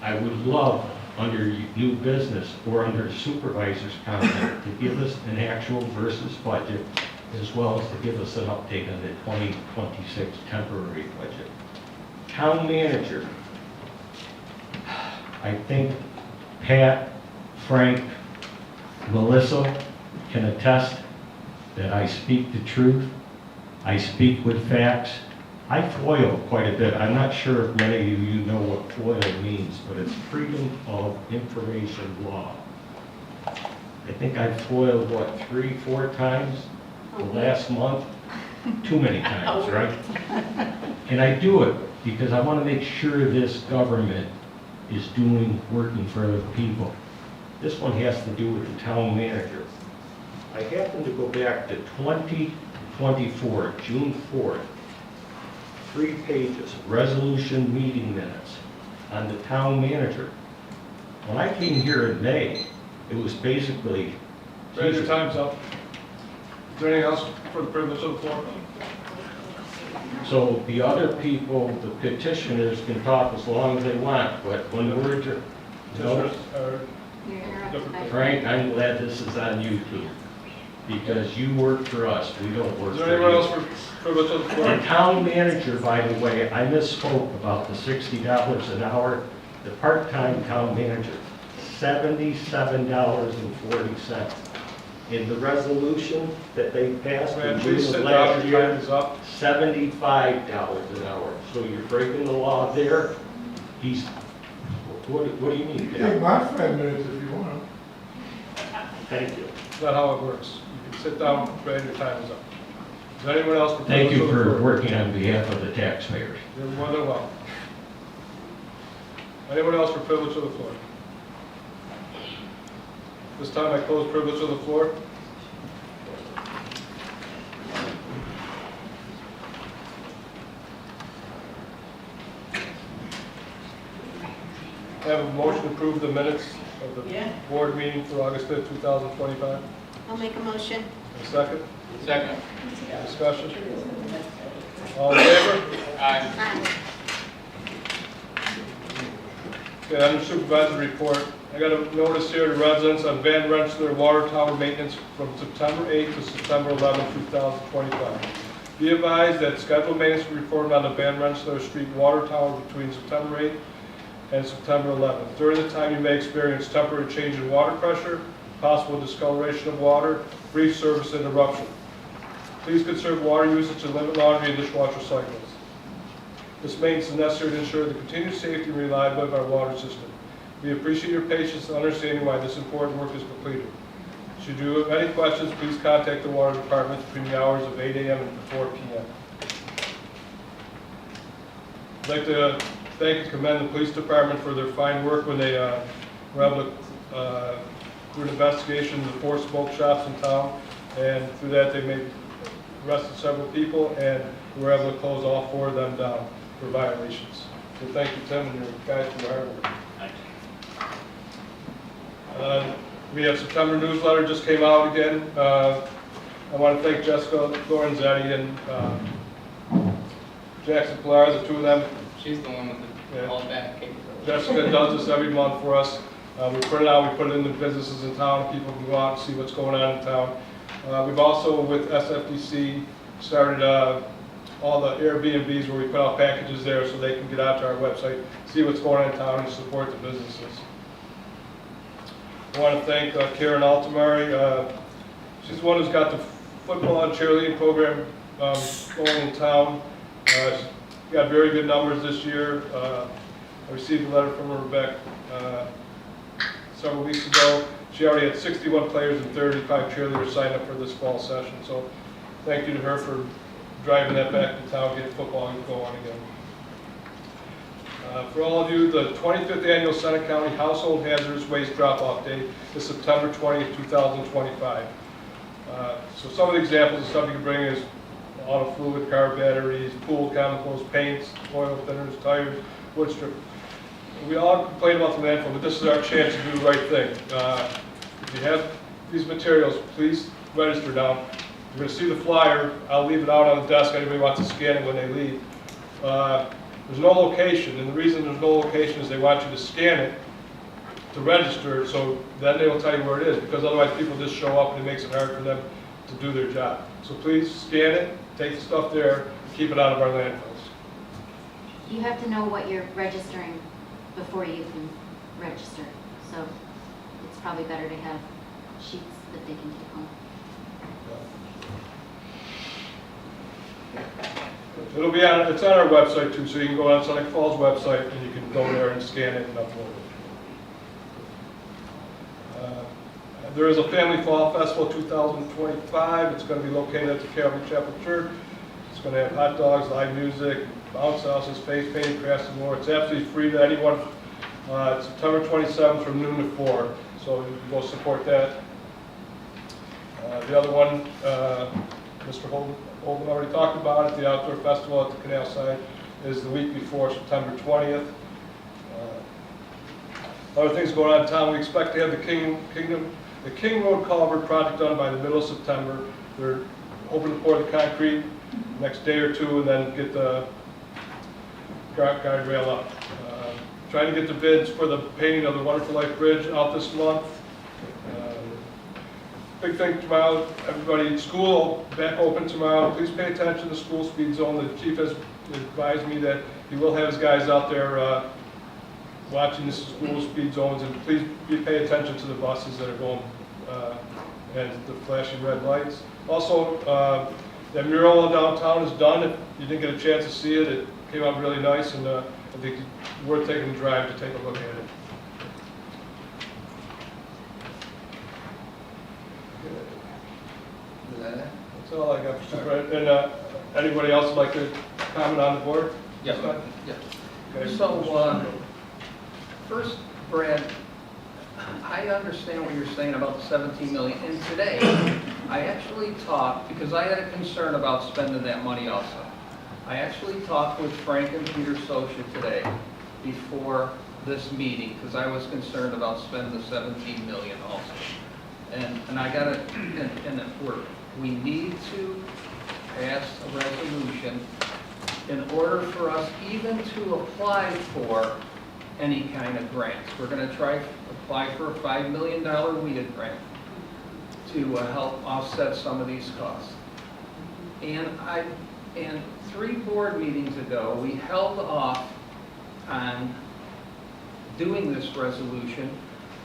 I would love, under new business or under supervisor's comment, to give us an actual versus budget, as well as to give us an update on the 2026 temporary budget. Town manager. I think Pat, Frank, Melissa can attest that I speak the truth. I speak with facts. I FOIL quite a bit. I'm not sure if many of you know what FOIL means, but it's Freedom of Information Law. I think I FOILed, what, 3-4 times the last month? Too many times, right? And I do it because I want to make sure this government is working for the people. This one has to do with the town manager. I happen to go back to 2024, June 4th, 3 pages, resolution meeting minutes on the town manager. When I came here in May, it was basically... Brad, your time's up. Is there anything else for the privilege of the floor? So the other people, the petitioners, can talk as long as they want, but when the words are... No, You're interrupted by Frank, I'm glad this is on YouTube, because you work for us, we don't work Is for there anyone else you. for privilege of the The floor? town manager, by the way, I misspoke about the $60 an hour. The part-time town manager, $77.40. in the resolution that they passed in Please June sit of down, last your time year, is up. $75 an hour. So you're breaking the law there. He's, what do you need? Take my 5 minutes if you want. Thank you. That's not how it works. You can sit down, Brad, your time is up. Is there anyone else? Thank you privilege of the for floor? working on behalf of the taxpayers. You're more than welcome. Anyone else for privilege of the floor? This time I close privilege of the floor. I have a motion to approve the minutes of the board meeting for August 5th, 2025. I'll make a motion. A second? Second. Discussion? All in favor? Aye. Okay, under supervisor report, I got a notice here to residents on Van Rensselaer Water Tower maintenance from September 8th to September 11th, 2025. Be advised that scheduled maintenance will be performed on the Van Rensselaer Street Water Tower between September 8th and September 11th. During the time, you may experience temporary change in water pressure, possible discoloration of water, brief service interruption. Please conserve water usage and limit laundry and dishwasher cycles. This maintenance is necessary to ensure the continued safety and reliability of our water system. We appreciate your patience and understanding why this important work is completed. Should you have any questions, please contact the water department between the hours of 8 a.m. and 4 p.m. I'd like to thank and commend the police department for their fine work when they were able to do an investigation of the 4 smoke shops in town, and through that they arrested several people and were able to close all 4 of them down for violations. So thank you, Tim, and your guys for your hard work. We have September newsletter just came out again. I want to thank Jessica Lorenzetti and Jackson Pilar, the 2 of them. She's the one with the all back capability. Jessica does this every month for us. We put it out, we put it in the businesses in town, people can go out and see what's going on in town. We've also, with SFDC, started all the Airbnbs where we put out packages there so they can get out to our website, see what's going on in town and support the businesses. I want to thank Karen Altamari. She's the one who's got the football and cheerleading program going in town. She's got very good numbers this year. I received a letter from her back several weeks ago. She already had 61 players and 35 cheerleaders signed up for this fall session. So thank you to her for driving that back to town, getting football going again. For all of you, the 25th Annual Seneca County Household Hazardous Waste Drop-Off Day is September 20th, 2025. So some of the examples of stuff you can bring is auto fluid, car batteries, pool chemicals, paints, oil thinners, tires, wood strip. We all complain about the landfill, but this is our chance to do the right thing. If you have these materials, please register now. You're going to see the flyer. I'll leave it out on the desk. Anybody wants to scan it when they leave. There's no location, and the reason there's no location is they want you to scan it to register, so then they will tell you where it is, because otherwise people just show up and it makes it hard for them to do their job. So please scan it, take the stuff there, keep it out of our landfills. You have to know what you're registering before you can register. So it's probably better to have sheets that they can take home. It'll be on, it's on our website too, so you can go on Seneca Falls website and you can go there and scan it and upload it. There is a Family Fall Festival 2025. It's going to be located at the Calvary Chapel Church. It's going to have hot dogs, live music, bounce houses, face painting, crafts, and more. It's absolutely free to anyone. It's September 27th from noon to 4, so you can go support that. The other one, Mr. Holden already talked about it, the outdoor festival at the canal side is the week before September 20th. Other things going on in town, we expect to have the King Road Culvert project done by the middle of September. They're hoping to pour the concrete next day or two and then get the guardrail up. Trying to get the bids for the painting of the Wonderful Life Bridge out this month. Big thing tomorrow, everybody, school back open tomorrow. Please pay attention to the school speed zone. The chief has advised me that he will have his guys out there watching the school speed zones, and please pay attention to the buses that are going and the flashing red lights. Also, that mural downtown is done. If you didn't get a chance to see it, it came out really nice, and I think it's worth taking a drive to take a look at it. Is that it? That's all I got, Mr. President. And anybody else would like to comment on the board? Yeah. Okay. So, first, Brad, I understand what you're saying about the 17 million. And today, I actually talked, because I had a concern about spending that money also. I actually talked with Frank and Peter Socia today before this meeting, because I was concerned about spending the 17 million also. And I got it, and it worked. We need to pass a resolution in order for us even to apply for any kind of grants. We're going to try to apply for a $5 million WEDA grant to help offset some of these costs. And 3 board meetings ago, we held off on doing this resolution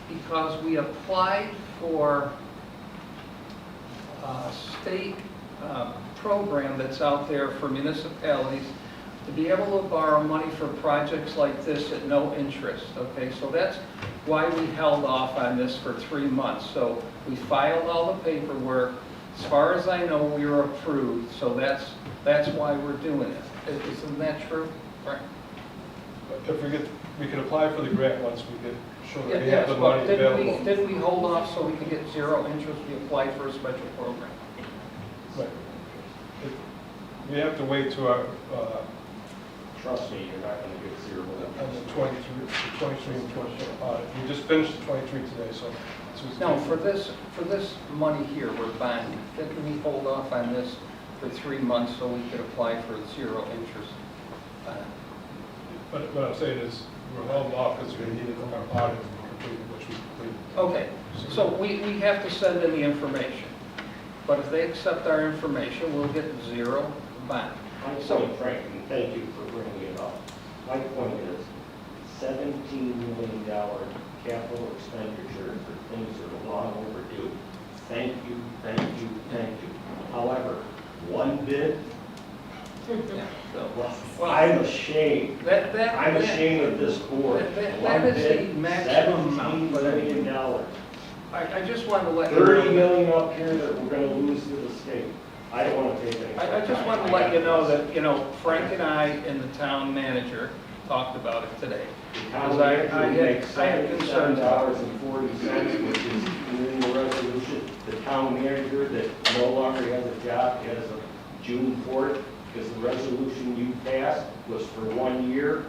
because we applied for a state program that's out there for municipalities to be able to borrow money for projects like this at no interest, okay? So that's why we held off on this for 3 months. So we filed all the paperwork. As far as I know, we were approved, so that's why we're doing it. Isn't that true? Right. If we can apply for the grant once we get sure that we Yes, have the but money available. didn't we hold off so we could get 0 interest? We applied for a special program. Right. We have to wait to our, Trust me, you're not going to get 0. on the 23 and 24. We just finished the 23 today, so. No, for this money here, we're bonding. Didn't we hold off on this for 3 months so we could apply for 0 interest? But what I'm saying is, we're holding off because we needed our audit completed, which we completed. Okay, so we have to send in the information. But if they accept our information, we'll get 0 bond. So, Frank, and thank you for bringing it up. My point is, $17 million capital expenditure for things that are long overdue. Thank you, thank you, thank you. However, one bid, Yeah, so, well, I'm ashamed. I'm ashamed of this board. That is the maximum amount. $17 million. I just wanted to let you know. $30 million up here that we're going to lose to the state. I don't want to take any. I just wanted to let you know that, Frank and I and the town manager talked about it today. Because I had concerns about it. $77.40, which is in the resolution. The town manager that no longer has a job has a June 4th, because the resolution you passed was for 1 year,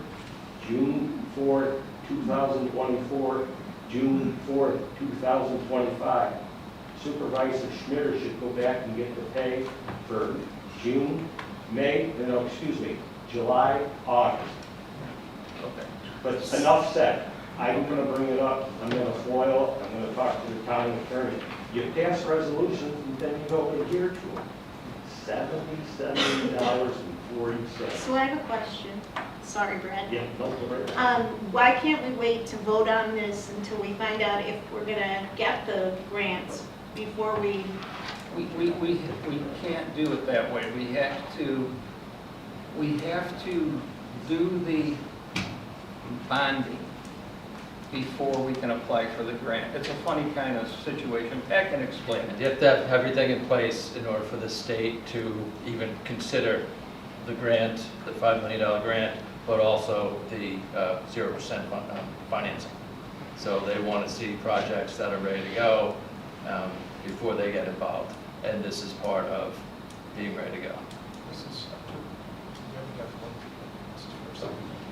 June 4th, 2024, June 4th, 2025. Supervisor Schmitter should go back and get the pay for July, August. Okay. But enough said. I'm going to bring it up. I'm going to foil it. I'm going to talk to the town attorney. You pass resolutions and then you don't adhere to them. $77.40. So I have a question. Sorry, Brad. Yeah, no, Why can't we wait to vote on this until we find out if we're gonna get the grants before we? We can't do it that way. We have to do the bonding before we can apply for the grant. It's a funny kind of situation. Pat can explain it. You have to have everything in place in order for the state to even consider the grant, the $5 million grant, but also the 0% financing. So they want to see projects that are ready to go before they get involved. And this is part of being ready to go.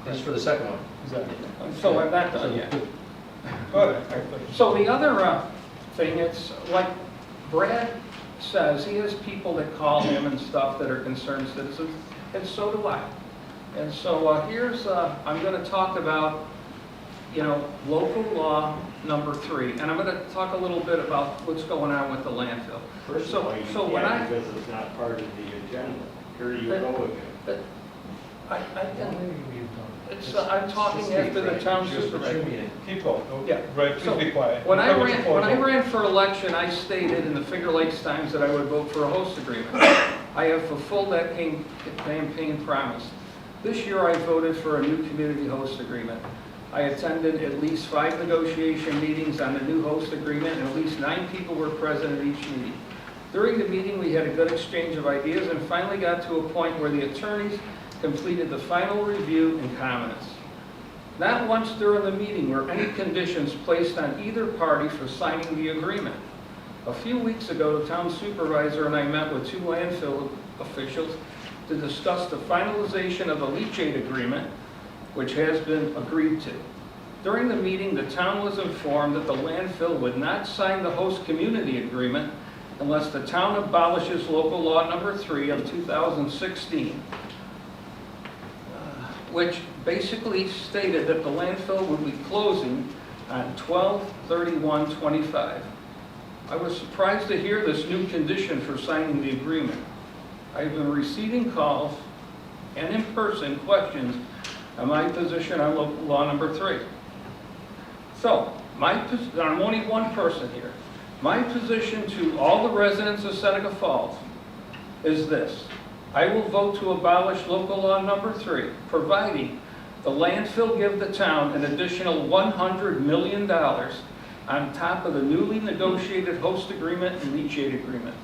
This is for the second one. So I'm not done yet. Good. So the other thing, it's like Brad says, he has people that call him and stuff that are concerned citizens, and so do I. And so I'm going to talk about, local law number 3, and I'm going to talk a little bit about what's going on with the landfill. First of all, you can't because it's not part of the agenda. Here you go again. I can, I'm talking after the town supervisor. Keep going. Yeah. Right, So, please be quiet. When I Come with your ran proposal. for election, I stated in the Finger Lakes Times that I would vote for a host agreement. I have fulfilled that campaign promise. This year, I voted for a new community host agreement. I attended at least 5 negotiation meetings on the new host agreement, and at least 9 people were present at each meeting. During the meeting, we had a good exchange of ideas and finally got to a point where the attorneys completed the final review and comments. Not once during the meeting were any conditions placed on either party for signing the agreement. A few weeks ago, the town supervisor and I met with 2 landfill officials to discuss the finalization of the leachate agreement, which has been agreed to. During the meeting, the town was informed that the landfill would not sign the host community agreement unless the town abolishes local law number 3 of 2016, which basically stated that the landfill would be closing on 12/31/25. I was surprised to hear this new condition for signing the agreement. I've been receiving calls and in-person questions on my position on local law number 3. So, I'm only one person here. My position to all the residents of Seneca Falls is this. I will vote to abolish local law number 3, providing the landfill give the town an additional $100 million on top of the newly negotiated host agreement and leachate agreement.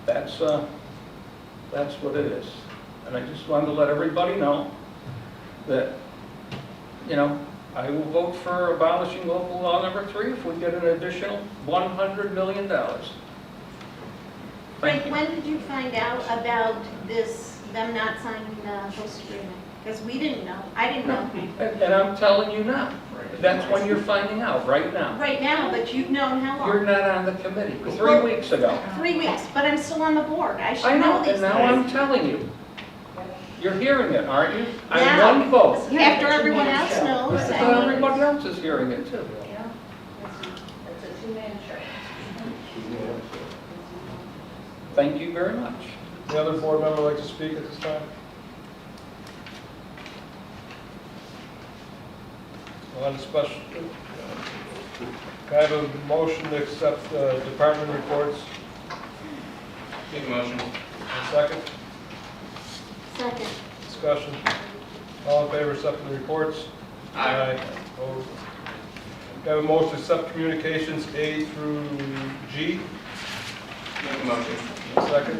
That's what it is. And I just wanted to let everybody know that, I will vote for abolishing local law number 3 if we get an additional $100 million. Thank you. When did you find out about this, them not signing the host agreement? Because we didn't know. I didn't know. And I'm telling you now. That's when you're finding out, right now. Right now, but you've known how You're long? not on the committee. 3 weeks ago. 3 weeks, but I'm still on the board. I I should know know, these and now things. I'm telling you. You're hearing it, aren't you? On Now, one vote. After everyone else knows, So I mean, everybody else is hearing it too. It's a two-man show. Thank you very much. Any other board member like to speak at this time? On the special, can I have a motion to accept department reports? Make a motion. A second? second. Discussion. All in favor, accepting the reports? Aye. Opposed? Can I have a motion to accept communications A through G? Make a motion. Second?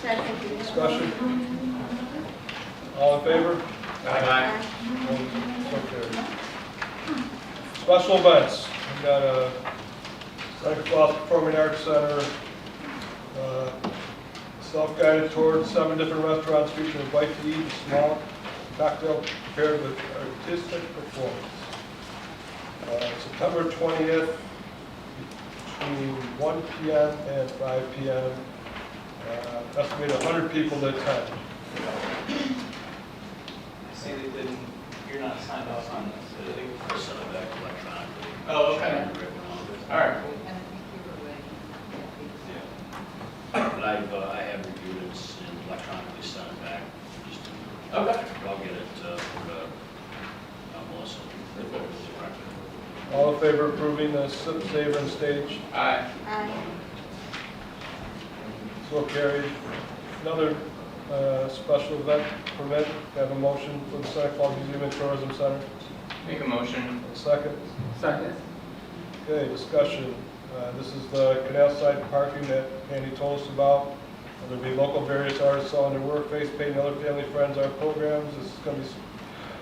Second. Discussion. All in favor? Aye. Opposed? So carried. Special events. We've got a Seneca Falls Performing Arts Center, self-guided tour to 7 different restaurants featuring bite to eat, small cocktail prepared with artistic performance. September 20th, between 1 p.m. and 5 p.m. Estimated 100 people to attend. See, you're not signed off on this. I'll send it back electronically. Oh, okay. All right. And I think you were ready. But I have reviewed it and electronically sent it back. Just to- Okay. I'll get it for Melissa. All in favor of approving the sip, savor, and stage? Aye. Aye. So carried. Another special event permit. Can I have a motion for the Seneca Falls Museum and Tourism Center? Make a motion. A second? Second. Okay, discussion. This is the canal side parking that Andy told us about. There'll be local various artists selling their work, face painting, other family friends, art programs. This is going to be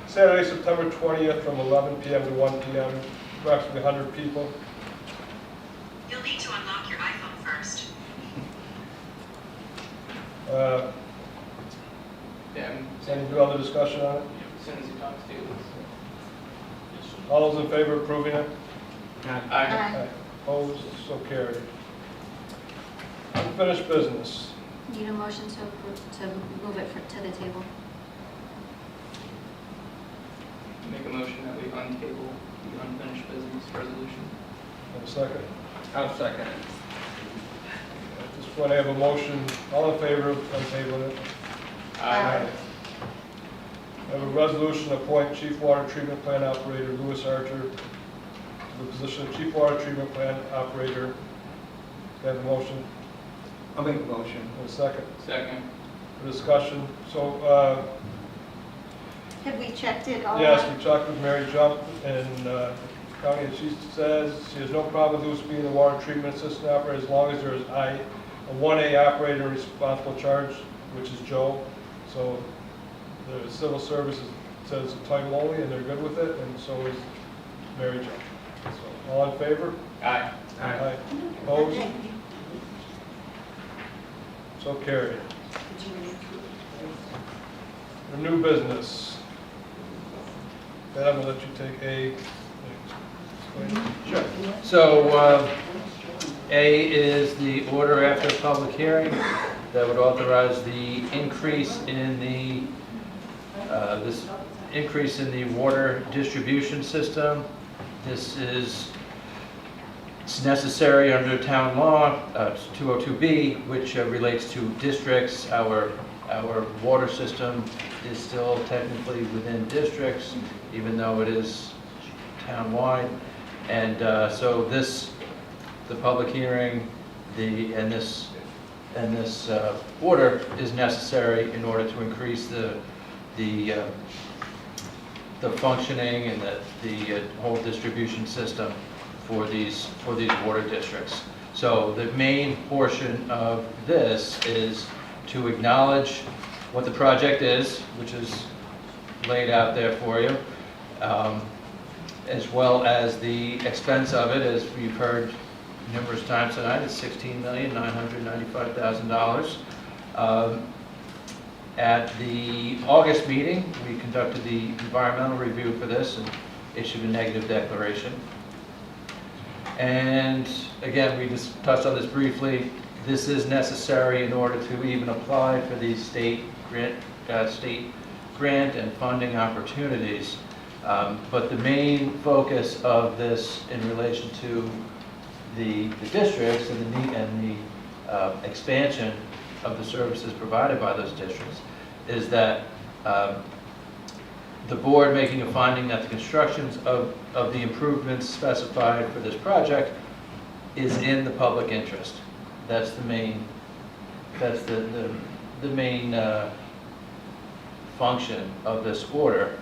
Saturday, September 20th from 11 p.m. to 1 p.m. Approximately 100 people. You'll need to unlock your iPhone first. Yeah, Any other discussion on it? as soon as he talks to you. All those in favor of approving it? Aye. Aye. Opposed? So carried. Unfinished business. Need a motion to approve, to move it to the table. Make a motion that we untable the unfinished business resolution. Have a second. I'll second it. At this point, I have a motion. All in favor of untabling it? Aye. I have a resolution to appoint Chief Water Treatment Plant Operator Louis Archer to the position of Chief Water Treatment Plant Operator. Do I have a motion? I'll make a motion. And a second. Second. For discussion. So, Have we checked it all yes, out? we talked with Mary Jump in county, and she says she has no problem with Louis being the water treatment assistant operator as long as there is a 1A operator responsible charge, which is Joe. So the civil services says the title only, and they're good with it, and so is Mary Jo. So, all in favor? Aye. Aye. Opposed? Okay. So carried. For new business. Then I'm gonna let you take A. Sure. So, A is the order after public hearing that would authorize the increase in the, this increase in the water distribution system. This is, it's necessary under town law, 202B, which relates to districts. Our water system is still technically within districts, even though it is town-wide. And so this, the public hearing, and this order is necessary in order to increase the functioning and the whole distribution system for these water districts. So the main portion of this is to acknowledge what the project is, which is laid out there for you, as well as the expense of it, as we've heard numerous times tonight. It's $16,995,000. At the August meeting, we conducted the environmental review for this and issued a negative declaration. And again, we just touched on this briefly. This is necessary in order to even apply for these state grant and funding opportunities. But the main focus of this in relation to the districts and the expansion of the services provided by those districts is that the board making a finding that the constructions of the improvements specified for this project is in the public interest. That's the main, that's the main function of this order,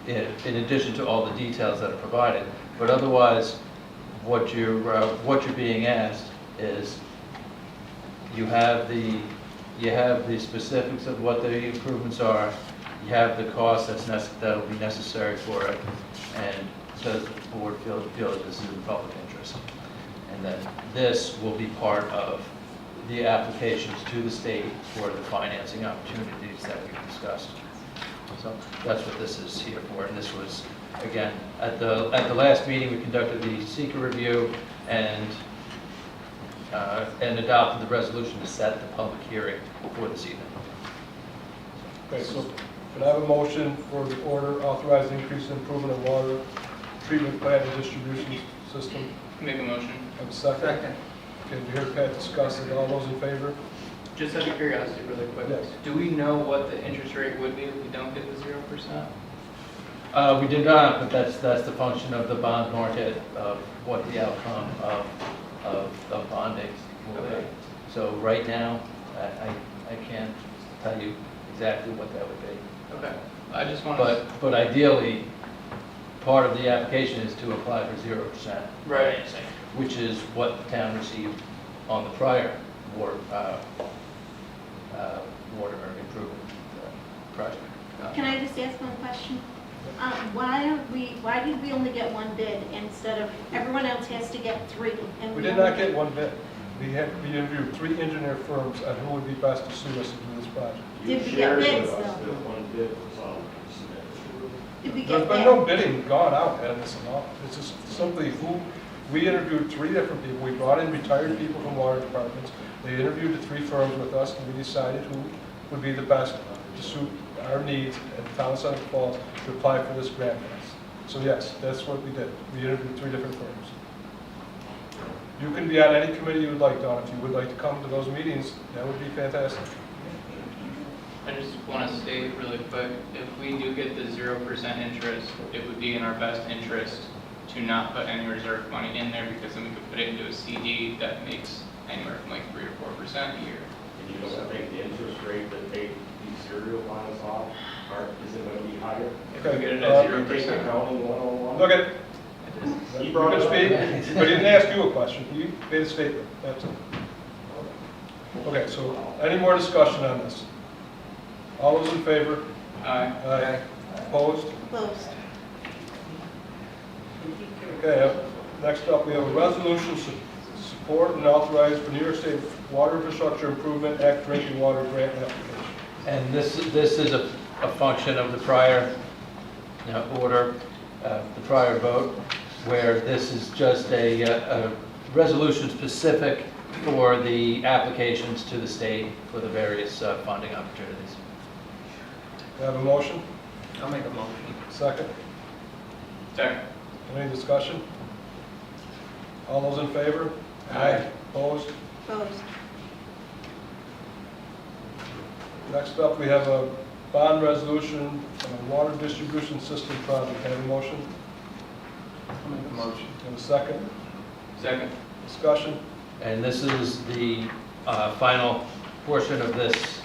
in addition to all the details that are provided. But otherwise, what you're being asked is you have the specifics of what the improvements are, you have the cost that'll be necessary for it, and does the board feel that this is in public interest? And then this will be part of the applications to the state for the financing opportunities that we've discussed. So that's what this is here for. And this was, again, at the last meeting, we conducted the seeker review and adopted the resolution to set the public hearing for this evening. Okay, so can I have a motion for the order authorizing increase and improvement of water treatment plant and distribution system? Make a motion. Have a second? Second. Okay, did you hear Pat discuss it? All those in favor? Just out of curiosity, really quick, Yes. do we know what the interest rate would be if we don't get the 0%? We did not, but that's the function of the bond market, of what the outcome of bonding will be. Okay. So right now, I can't tell you exactly what that would be. Okay, I just want to... But ideally, part of the application is to apply for 0% Right. financing, which is what the town received on the prior water improvement project. Can I just ask one question? Why did we only get one bid instead of, everyone else has to get three? And We did not get one bid. We interviewed 3 engineer firms on who would be best to suit us to do this project. Did we get bids though? Did we There's get been bids? no bidding gone out on this at all. It's just simply who, we interviewed 3 different people. We brought in retired people from water departments. They interviewed the 3 firms with us, and we decided who would be the best to suit our needs at the town of Seneca Falls to apply for this grant for us. So yes, that's what we did. We interviewed 3 different firms. You can be on any committee you would like, Don. If you would like to come to those meetings, that would be fantastic. I just want to state really quick, if we do get the 0% interest, it would be in our best interest to not put any reserve money in there, because then we could put it into a CD that makes anywhere from like 3 or 4% a year. And you don't think the interest rate that they, these cereal lines off, is it going to be higher? If we get it at You take 0%. accounting 101? Look at, you can speak, but he didn't ask you a question. You made a statement, that's it. Okay, so any more discussion on this? All those in favor? Aye. Aye. Opposed? Opposed. Okay, next up, we have a resolution to support and authorize for New York State Water Infrastructure Improvement Act drinking water grant application. And this is a function of the prior order, the prior vote, where this is just a resolution specific for the applications to the state for the various funding opportunities. Do I have a motion? I'll make a motion. Second? Second. Any discussion? All those in favor? Aye. Opposed? Opposed. Next up, we have a bond resolution on a water distribution system project. Can I have a motion? I'll make a motion. And a second? Second. Discussion? And this is the final portion of this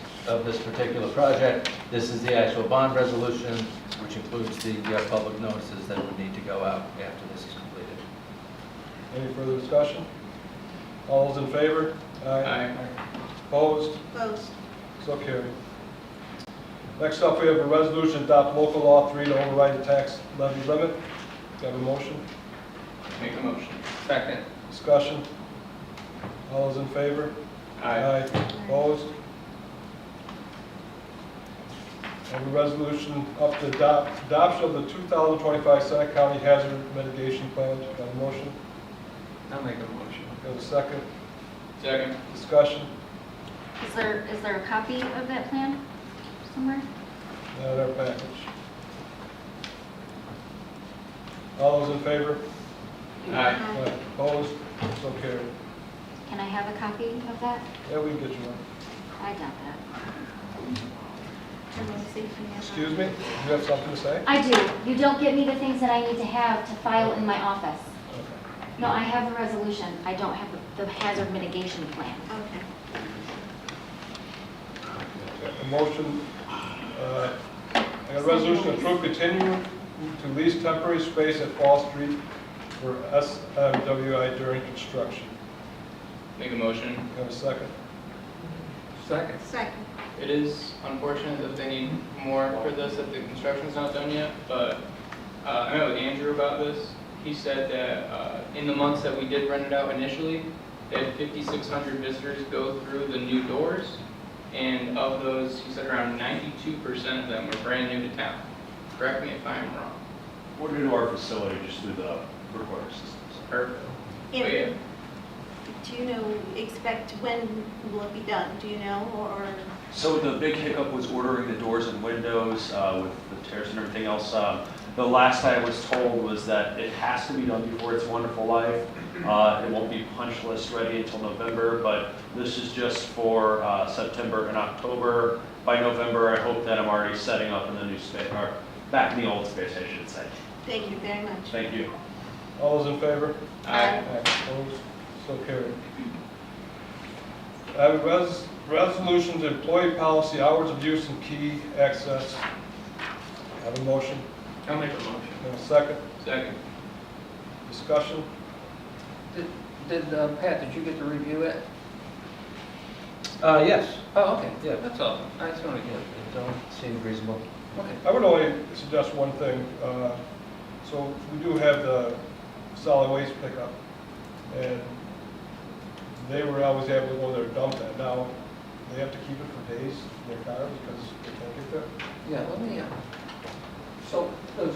particular project. This is the actual bond resolution, which includes the public notices that would need to go out after this is completed. Any further discussion? All those in favor? Aye. Opposed? Opposed. So carried. Next up, we have a resolution to adopt local law 3 to override the tax levy limit. Do I have a motion? Make a motion. Second. Discussion? All those in favor? Aye. Opposed? I have a resolution up to adoption of the 2025 Seneca County Hazard Mitigation Plan. Do I have a motion? I'll make a motion. Do I have a second? Second. Discussion? Is there a copy of that plan somewhere? Not in our package. All those in favor? Aye. Opposed? So carried. Can I have a copy of that? Yeah, we can get you one. I got that. Excuse me? You have something to say? I do. You don't get me the things that I need to have to file in my office. Okay. No, I have the resolution. I don't have the hazard mitigation plan. Okay. A motion, I got a resolution to approve continuing to lease temporary space at Fall Street for SMWI during construction. Make a motion. You have a second? Second. Second. It is unfortunate that they need more for this, that the construction's not done yet, but I met with Andrew about this. He said that in the months that we did rent it out initially, they had 5,600 visitors go through the new doors, and of those, he said around 92% of them were brand new to town. Correct me if I'm wrong. We're new to our facility just through the recorder systems. Perfect. But yeah, And do you know, when will it be done? Do you know, or? So the big hiccup was ordering the doors and windows with the tears and everything else. The last I was told was that it has to be done before It's Wonderful Life. It won't be punch list ready until November, but this is just for September and October. By November, I hope that I'm already setting up in the new space, or back in the old space, I should say. Thank you very much. Thank you. All those in favor? Aye. Opposed? So carried. I have a resolution to employee policy, hours of use and key access. I have a motion. I'll make a motion. And a second. Second. Discussion? Pat, did you get to review it? Yes. Oh, okay. Yeah. That's all. I just want to get it. It don't seem reasonable. Okay. I would only suggest one thing. So we do have the solid waste pickup, and they were always able to go there and dump that. Now, they have to keep it for days in their car because they can't get there. Yeah, let me, so does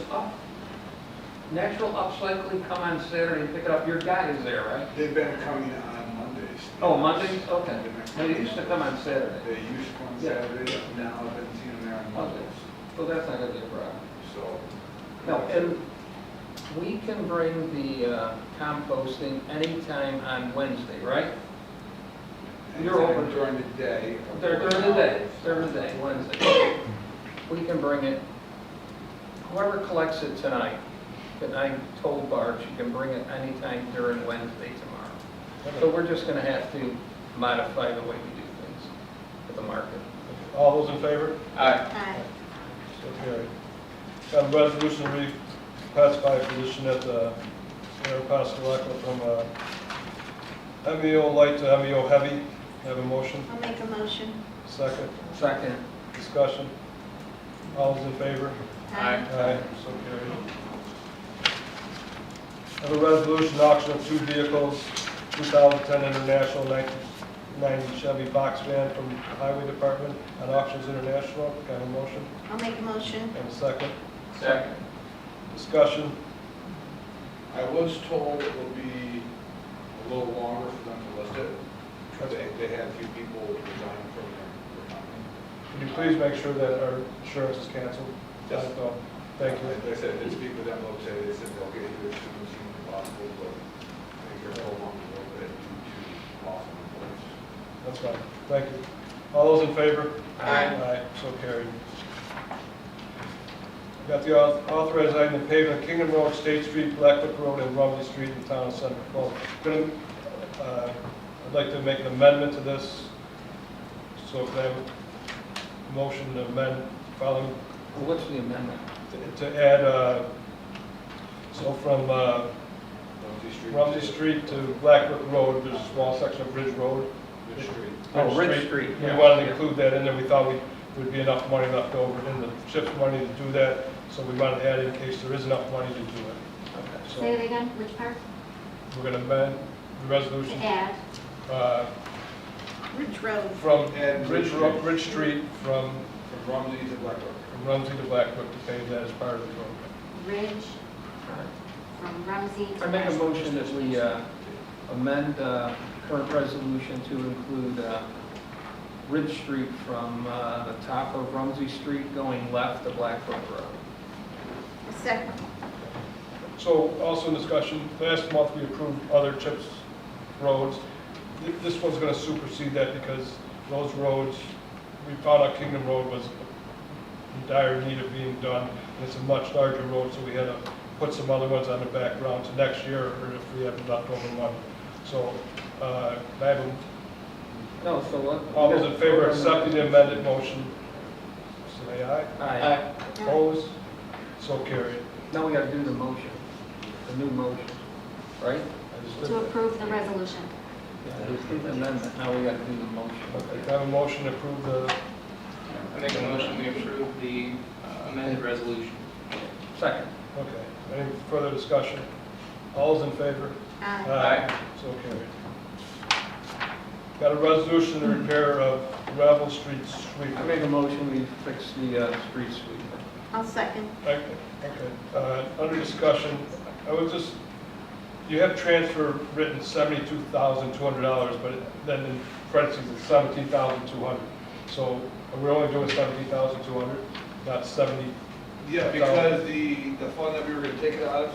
Natural Upcycling come on Saturday and pick it up? Your guy is there, right? They've been coming on Mondays. Oh, Mondays? Okay. They used to come on Saturday. They used to come on Yeah. Saturday, now I've been seeing them there on Mondays. So that's not gonna be a problem. So, No, and we can bring the composting anytime on Wednesday, right? You're anytime open. during the day. During the day, Wednesday. We can bring it, whoever collects it tonight, and I told Bart she can bring it anytime during Wednesday tomorrow. So we're just gonna have to modify the way we do things at the market. All those in favor? Aye. So carried. Got a resolution to reclassify position at the Air Pascalaka from MEO light to MEO heavy. Have a motion? I'll make a motion. Second. Second. Discussion. All those in favor? Aye. Aye, so carried. Have a resolution auction of 2 vehicles, 2010 International 1990 Chevy box van from the Highway Department on Auctions International. Got a motion? I'll make a motion. And a second. Second. Discussion. I was told it will be a little longer for them to list it. They had a few people resign from their company. Can you please make sure that our insurance is canceled? Yes. Thank you. Like I said, I did speak with them, they said they'll get you as soon as possible, but I think they're holding on a little bit due to possible employees. That's fine. Thank you. All those in favor? Aye. Aye, so carried. Got the authorizing the paving of Kingdom Road, State Street, Blackbrook Road, and Rumley Street in the town of Seneca Falls. I'd like to make an amendment to this. So if I have a motion to amend following, What's the amendment? to add, so from Rumsey Street to Blackbrook Road, there's a small section of Ridge Road. Ridge Street. Oh, Ridge Street. We wanted to include that in there. We thought would be enough money left over in the CHIPS money to do that, so we wanted to add it in case there is enough money to do it. Say it So again, which part? we're going to amend the To resolution add. Ridge Road. from Add Ridge Street from From Rumsey to Blackbrook. Rumsey to Blackbrook to pave that as part of the program. Ridge from Rumsey to. I make a Nashville. motion that we amend current resolution to include Ridge Street from the top of Rumsey Street going left to Blackbrook Road. Second. So also in discussion, last month we approved other CHIPS roads. This one's going to supersede that because those roads, we found out Kingdom Road was in dire need of being done. And it's a much larger road, so we had to put some other ones on the background to next year, or if we have leftover money. So, I have No, so what? all those in favor of accepting the amended motion, say aye. Aye. Opposed? So carried. Now we gotta do the motion, the new motion, right? I just did To that. approve the resolution. Yeah, we approved the amendment, now we gotta do the motion. Okay, can I have a motion to approve the, I make a motion we approve the amended resolution. Second. okay, any further discussion? All's in favor? Aye. So carried. Got a resolution to repair of Gravel Street sweeper. I make a motion we fix the street sweeper. I'll second. Okay, under discussion, I was just, you have transfer written $72,200, but then in parentheses it's $17,200. So we're only doing $17,200, not 70? Yeah, because the fund that we were gonna take it out of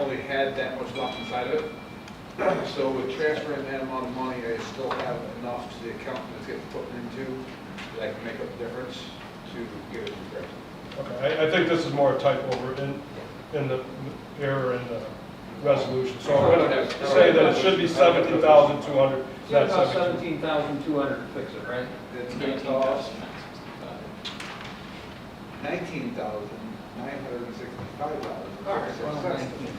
only had that much left inside of it. So with transferring that amount of money, I still have enough to the account that's getting put into, that I can make up the difference to get it repaired. Okay, I think this is more a typo in the error in the resolution. So I'm going to say that it should be $17,200, It's not about $17,200. $17,200 to fix it, right? It's gonna cost $19,965. All right, well, 19,000.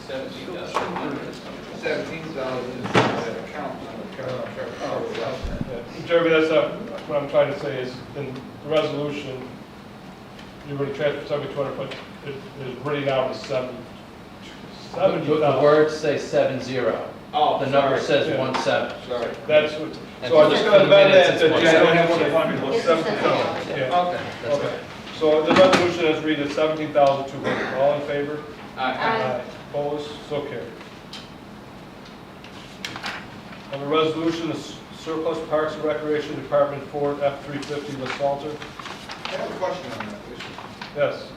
$17,000 is that account on the account. Yeah, Jeremy, that's not, what I'm trying to say is, in the resolution, you're going to transfer 7,200, but it is written out as 70,000. The words say 70. Oh, The number sorry. says Yeah. 17. Sorry. That's what, And so I'm for just the- going to for the amend that minutes, to it's January 17,200. 1, It's 17,000. Yeah, Okay, that's okay. right. So the resolution is read as 17,200. All in favor? Aye. Opposed? So carried. On the resolution, the surplus Parks and Recreation Department Ford F-350 with Salter. I have a question on that issue. Yes.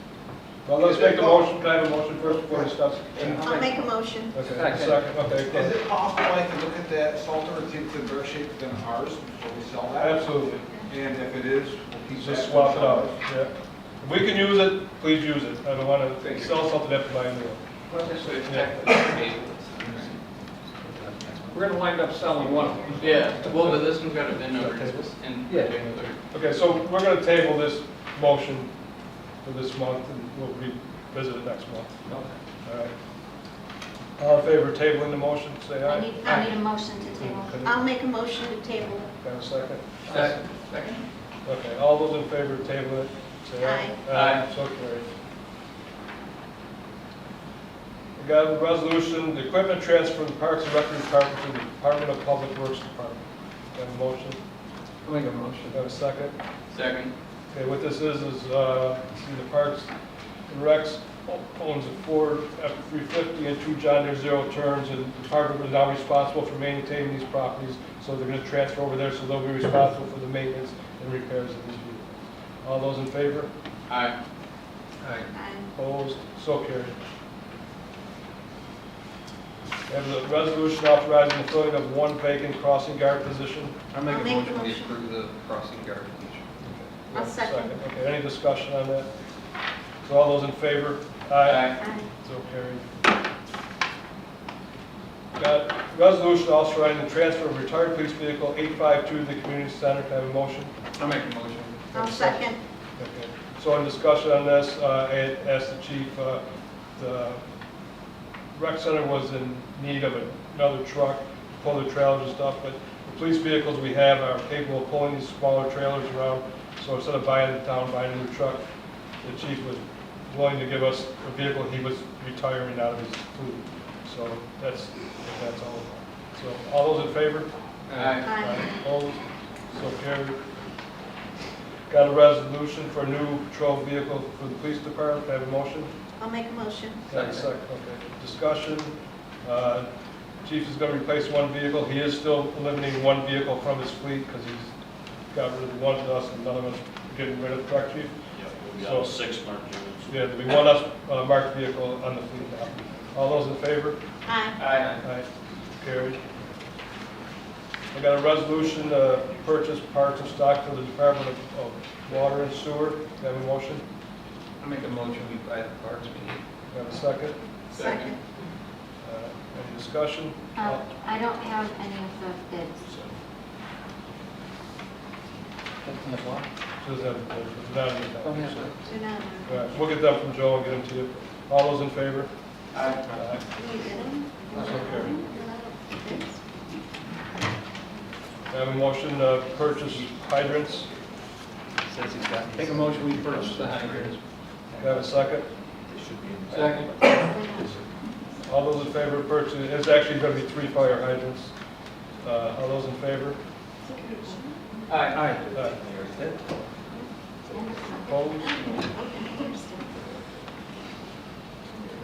Well, let's make the motion, can I have a motion first before we discuss? I'll make a motion. Okay, Second. second, okay. go Is ahead. it possible I can look at that Salter and see if it's in better shape than ours before we sell that? Absolutely, And if it is, we'll keep that. just swap it out, yeah. If we can use it, please use it. I don't want to Thank you. sell something after buying a new one. Well, so it's Yeah. technically- We're gonna wind up selling one of them. Yeah, well, but this one's got a VIN number Okay. in Yeah. particular. Okay, so we're going to table this motion for this month, and we'll revisit it next month. All right. All in favor of tabling the motion, say I aye. need a motion to table. Okay, I'll make a motion to table. have a second? Second? Okay, all those in favor of tabling it, say aye. Aye. So carried. We got a resolution, the equipment transfer from the Parks and Rec Department to the Department of Public Works Department. Have a motion? I'll make a motion. Have a second? Second. Okay, what this is the Parks and Recs owns a Ford F-350 and 2 John Deere zero-turns, and the department is now responsible for maintaining these properties, so they're going to transfer over there, so they'll be responsible for the maintenance and repairs of these vehicles. All those in favor? Aye. Aye. Opposed? So carried. We have the resolution authorizing the filling of 1 vacant crossing guard position. I'll make I'll a make motion the to motion. approve the crossing guard position. We have I'll a second. Okay, any discussion on that? So all those in favor? Aye. Aye. So carried. Got resolution authorizing the transfer of retired police vehicle 852 to the community center. Can I have a motion? I'll make a motion. I'll second. Okay. So in discussion on this, I asked the chief, the rec center was in need of another truck to pull the trailers and stuff, but the police vehicles we have are capable of pulling these smaller trailers around. So instead of buying the town, buying a new truck, the chief was willing to give us a vehicle he was retiring out of his fleet. So that's all. So all those in favor? Aye. Aye. Opposed? So carried. Got a resolution for a new patrol vehicle for the police department. Can I have a motion? I'll make a motion. Have a second. Okay. Discussion. Chief is going to replace 1 vehicle. He is still eliminating 1 vehicle from his fleet because he's got rid of one to us and none of us are getting rid of the truck, chief. Yeah, we'll be So- on 6 marked units. Yeah, there'll be 1 us marked vehicle on the fleet now. All those in favor? Aye. Aye. Aye. Carried. I got a resolution to purchase parts and stock for the Department of Water and Sewer. Do you have a motion? I'll make a motion, we buy the parts we need. Do you have a second? Second. Any discussion? I don't have any of the bids. Does have a bid, but not in the Oh, package, yeah. so- Do not. All right, we'll get them from Joe and get them to you. All those in favor? Aye. Aye. You did them? So carried. Bids? I have a motion to purchase hydrants. Says he's got. Make a motion, we purchase the hydrants. Do you have a second? Second. All those in favor of purchasing, it's actually going to be 3 fire hydrants. All those in favor? Aye. Aye. Aye. Opposed?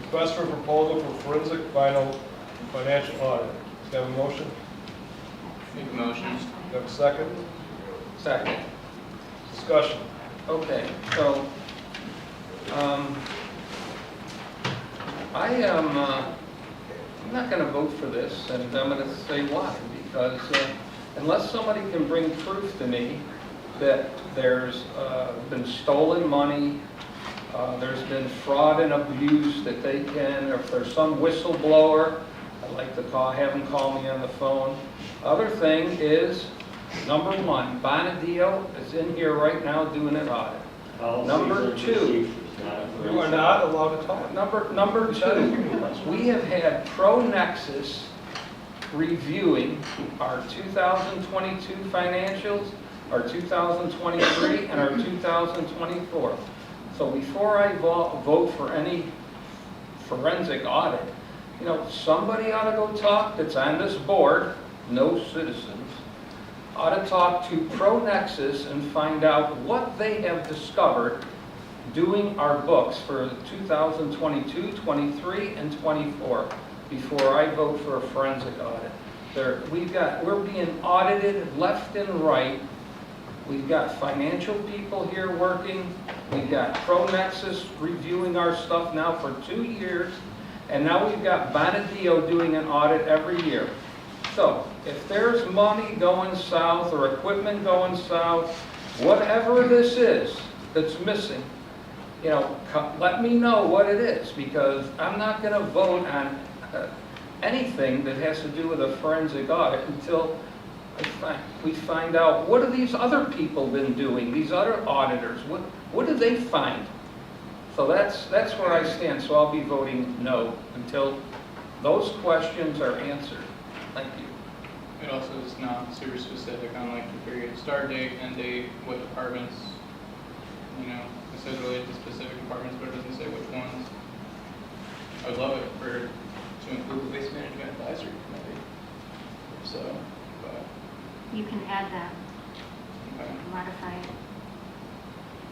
Request for proposal for forensic financial audit. Do you have a motion? Make a motion. Do you have a second? Second. Discussion. Okay, so, I'm not gonna vote for this, and I'm gonna say why. Because unless somebody can bring proof to me that there's been stolen money, there's been fraud and abuse that they can, or if there's some whistleblower, I'd like to have them call me on the phone. Other thing is, number 1, Bonadio is in here right now doing an audit. Number 2, You are not allowed to talk. Number 2, we have had ProNexus reviewing our 2022 financials, our 2023, and our 2024. So before I vote for any forensic audit, you know, somebody ought to go talk that's on this board, no citizens, ought to talk to ProNexus and find out what they have discovered doing our books for 2022, 23, and 24 before I vote for a forensic audit. We're being audited left and right. We've got financial people here working. We've got ProNexus reviewing our stuff now for 2 years, and now we've got Bonadio doing an audit every year. So if there's money going south or equipment going south, whatever this is that's missing, you know, let me know what it is, because I'm not going to vote on anything that has to do with a forensic audit until we find out, what have these other people been doing, these other auditors, what did they find? So that's where I stand, so I'll be voting no until those questions are answered. Thank you. It also is not super specific on like the period start date, end date, what departments, you know, it says related to specific departments, but it doesn't say which ones. I would love it to include the waste management advisory committee. So, but, You can add that, okay. modify it.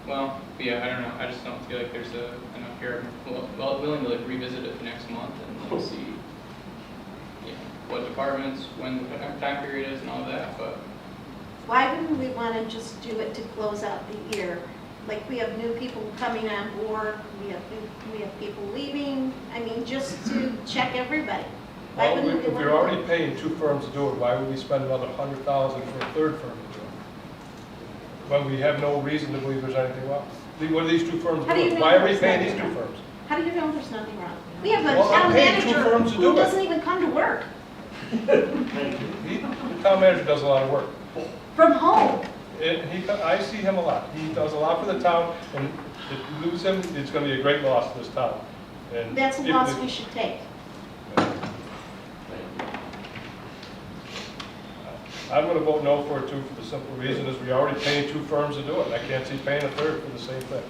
Well, yeah, I don't know, I just don't feel like there's enough here. I'm willing to like revisit it next month and like see, you know, what departments, when the time period is and all of that, but. Why wouldn't we want to just do it to close out the year? Like, we have new people coming on board, we have people leaving, I mean, just to check everybody. Why Well, wouldn't we if want you're to- already paying 2 firms to do it, why would we spend another $100,000 for a third firm to do it? When we have no reason to believe there's anything wrong. What are these 2 firms How do you doing? know Why are we there's paying nothing these 2 wrong? firms? How do you know there's nothing wrong? We have a Well, I'm town paying 2 manager firms to who do it. doesn't even come to work, The town manager does a lot of work. from home. I see him a lot. He does a lot for the town, and if you lose him, it's going to be a great loss to this town. And That's a if- loss we should take. I'm going to vote no for it too, for the simple reason is we already paying 2 firms to do it. I can't see paying a third for the same thing.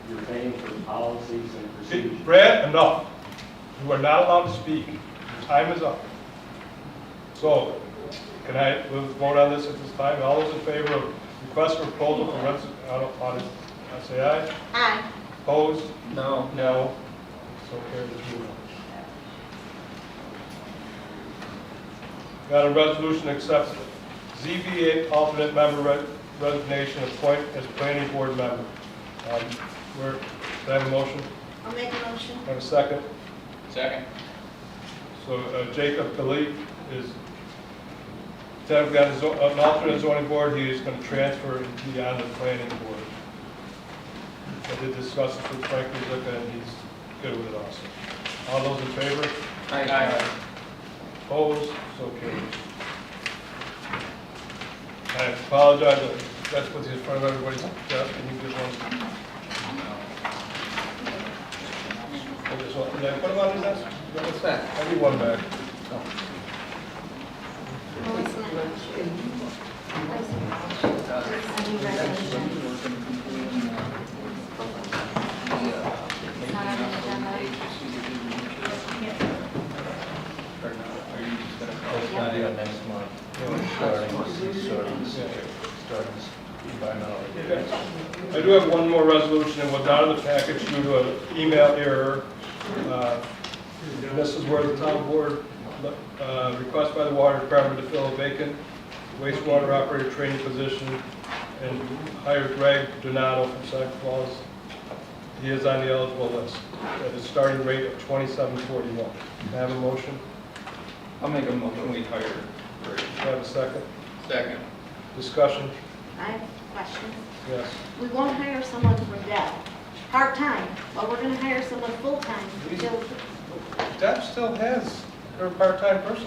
You're paying for policies and procedures. Brad, enough. You are not allowed to speak. Your time is up. So, can we'll vote on this at this time? All those in favor of request for proposal for audit, say aye. Aye. Opposed? No. No. So carried. Got a resolution accepts ZBA alternate member resignation, appoint as planning board member. Can I have a motion? I'll make a motion. Have a second? Second. So Jacob Philippe is, instead of got an alternate zoning board, he is going to transfer and be on the planning board. I did discuss this with Frank Rizzuka, and he's good with it also. All those in favor? Aye. Opposed? So carried. I apologize, that's what's in front of everybody's desk, and you just want Did I put them on his desk? What's that? I need one back. No, it's not. A new resolution. It's not on the agenda. It's not even next month. Starting environmental. I do have one more resolution, and was out of the package due to an email error. This is where the town board request by the water department to fill a vacant wastewater operator training position and hire Greg Donato from Seneca Falls. He is on the eligible list at a starting rate of $27.41. Can I have a motion? I'll make a motion, we hire Greg. Can I have a second? Second. Discussion? I have a question. Yes. We won't hire someone for Deb, part-time, but we're gonna hire someone full-time. Deb still has her part-time person.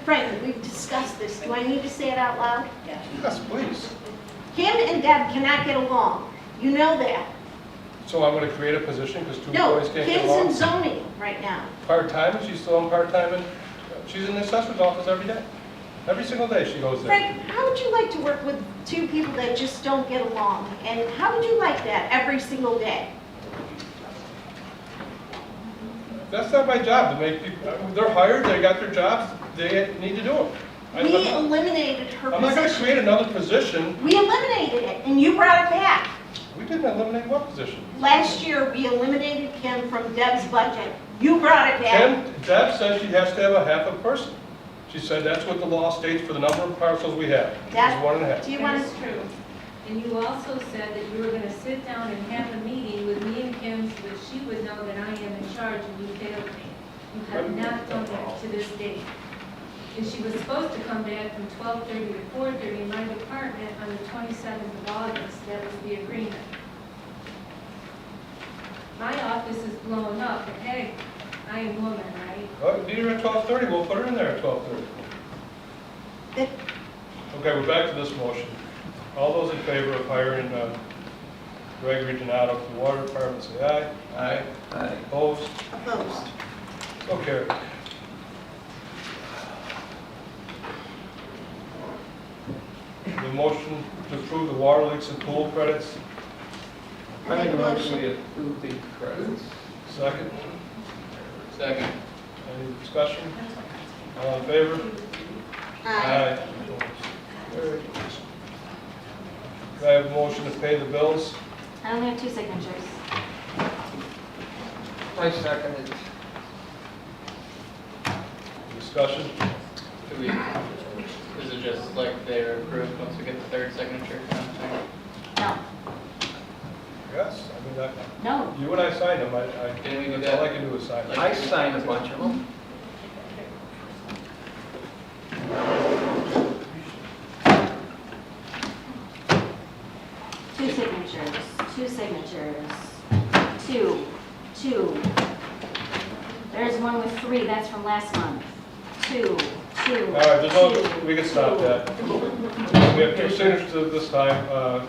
Frank, we've discussed this. Do I need to say it out loud? Yes, please. Kim and Deb cannot get along. You know that. So I'm going to create a position because 2 No, employees can't get Kim's in along? zoning right now. Part-time, and she's still on part-time, and she's in the assessor's office every day. Every single day she goes there. Frank, how would you like to work with 2 people that just don't get along? And how would you like that every single day? That's not my job to make people, they're hired, they got their jobs, they need to do it. We eliminated her I'm not going to position. create another position. We eliminated it, and you brought it back. We didn't eliminate what position? Last year, we eliminated Kim from Deb's budget. You brought it back. Deb says she has to have a half a person. She said that's what the law states for the number of parcels we have. That- It's 1.5. Do you want It's to? true. And you also said that you were gonna sit down and have a meeting with me and Kim so that she would know that I am in charge and you failed me. You have not done that to this date. And she was supposed to come back from 12:30 to 4:30 in my department on the 27th of August. That was the agreement. My office is blowing up, but hey, I am woman, right? Well, need her at 12:30, we'll put her in there at 12:30. Okay, we're back to this motion. All those in favor of hiring Gregory Donato for the water department, say aye. Aye. Aye. Opposed? Opposed. So carried. The motion to approve the water leaks and pool credits, I make a motion we approve the credits. second. Second. Any discussion? All in favor? Aye. Carried. Do I have a motion to pay the bills? I only have 2 signatures. I second it. Discussion? Do we, is it just like they're approved once we get the third signature kind of thing? No, Yes, I mean, no. you and I signed them, Can we do that's all I that? can do is sign them. I signed a bunch of them. Two signatures, 2 signatures, 2. There's one with 3, that's from last month. 2. All right, there's no, we can stop that. We have 2 signatures this time,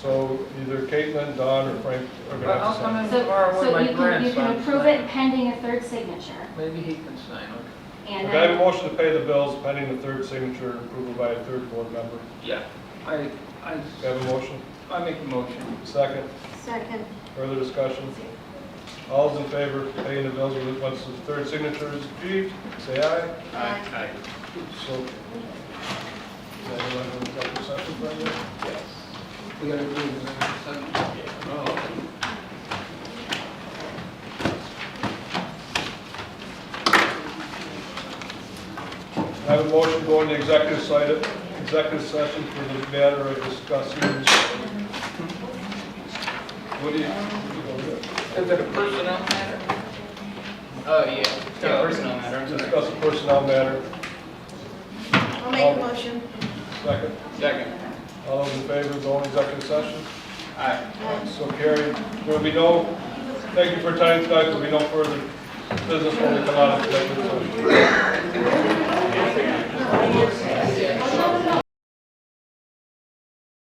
so either Caitlin, Don, or Frank are gonna I'll have to come sign. in So, tomorrow with so my you can grandson. approve it pending a 3rd signature. Maybe he can sign it. And Okay, I have a then, motion to pay the bills pending the 3rd signature and approval by a 3rd board member. Yeah. I Do I have a motion? make a motion. Second. Second. Further discussion? All those in favor of paying the bills once the 3rd signature is achieved, say aye. Aye. So, is anyone in executive session for that? Yes. We gotta do it in a second. Oh. I have a motion to go into executive session for the matter of discussing. What do you? Is it a personnel matter? Oh, yeah. Personnel matter. I'm sorry. Discuss a personnel matter. I'll make a motion. Second. Second. All those in favor of going executive session? Aye. So carried. There will be no, thank you for your time tonight. There will be no further business when we come out of executive session.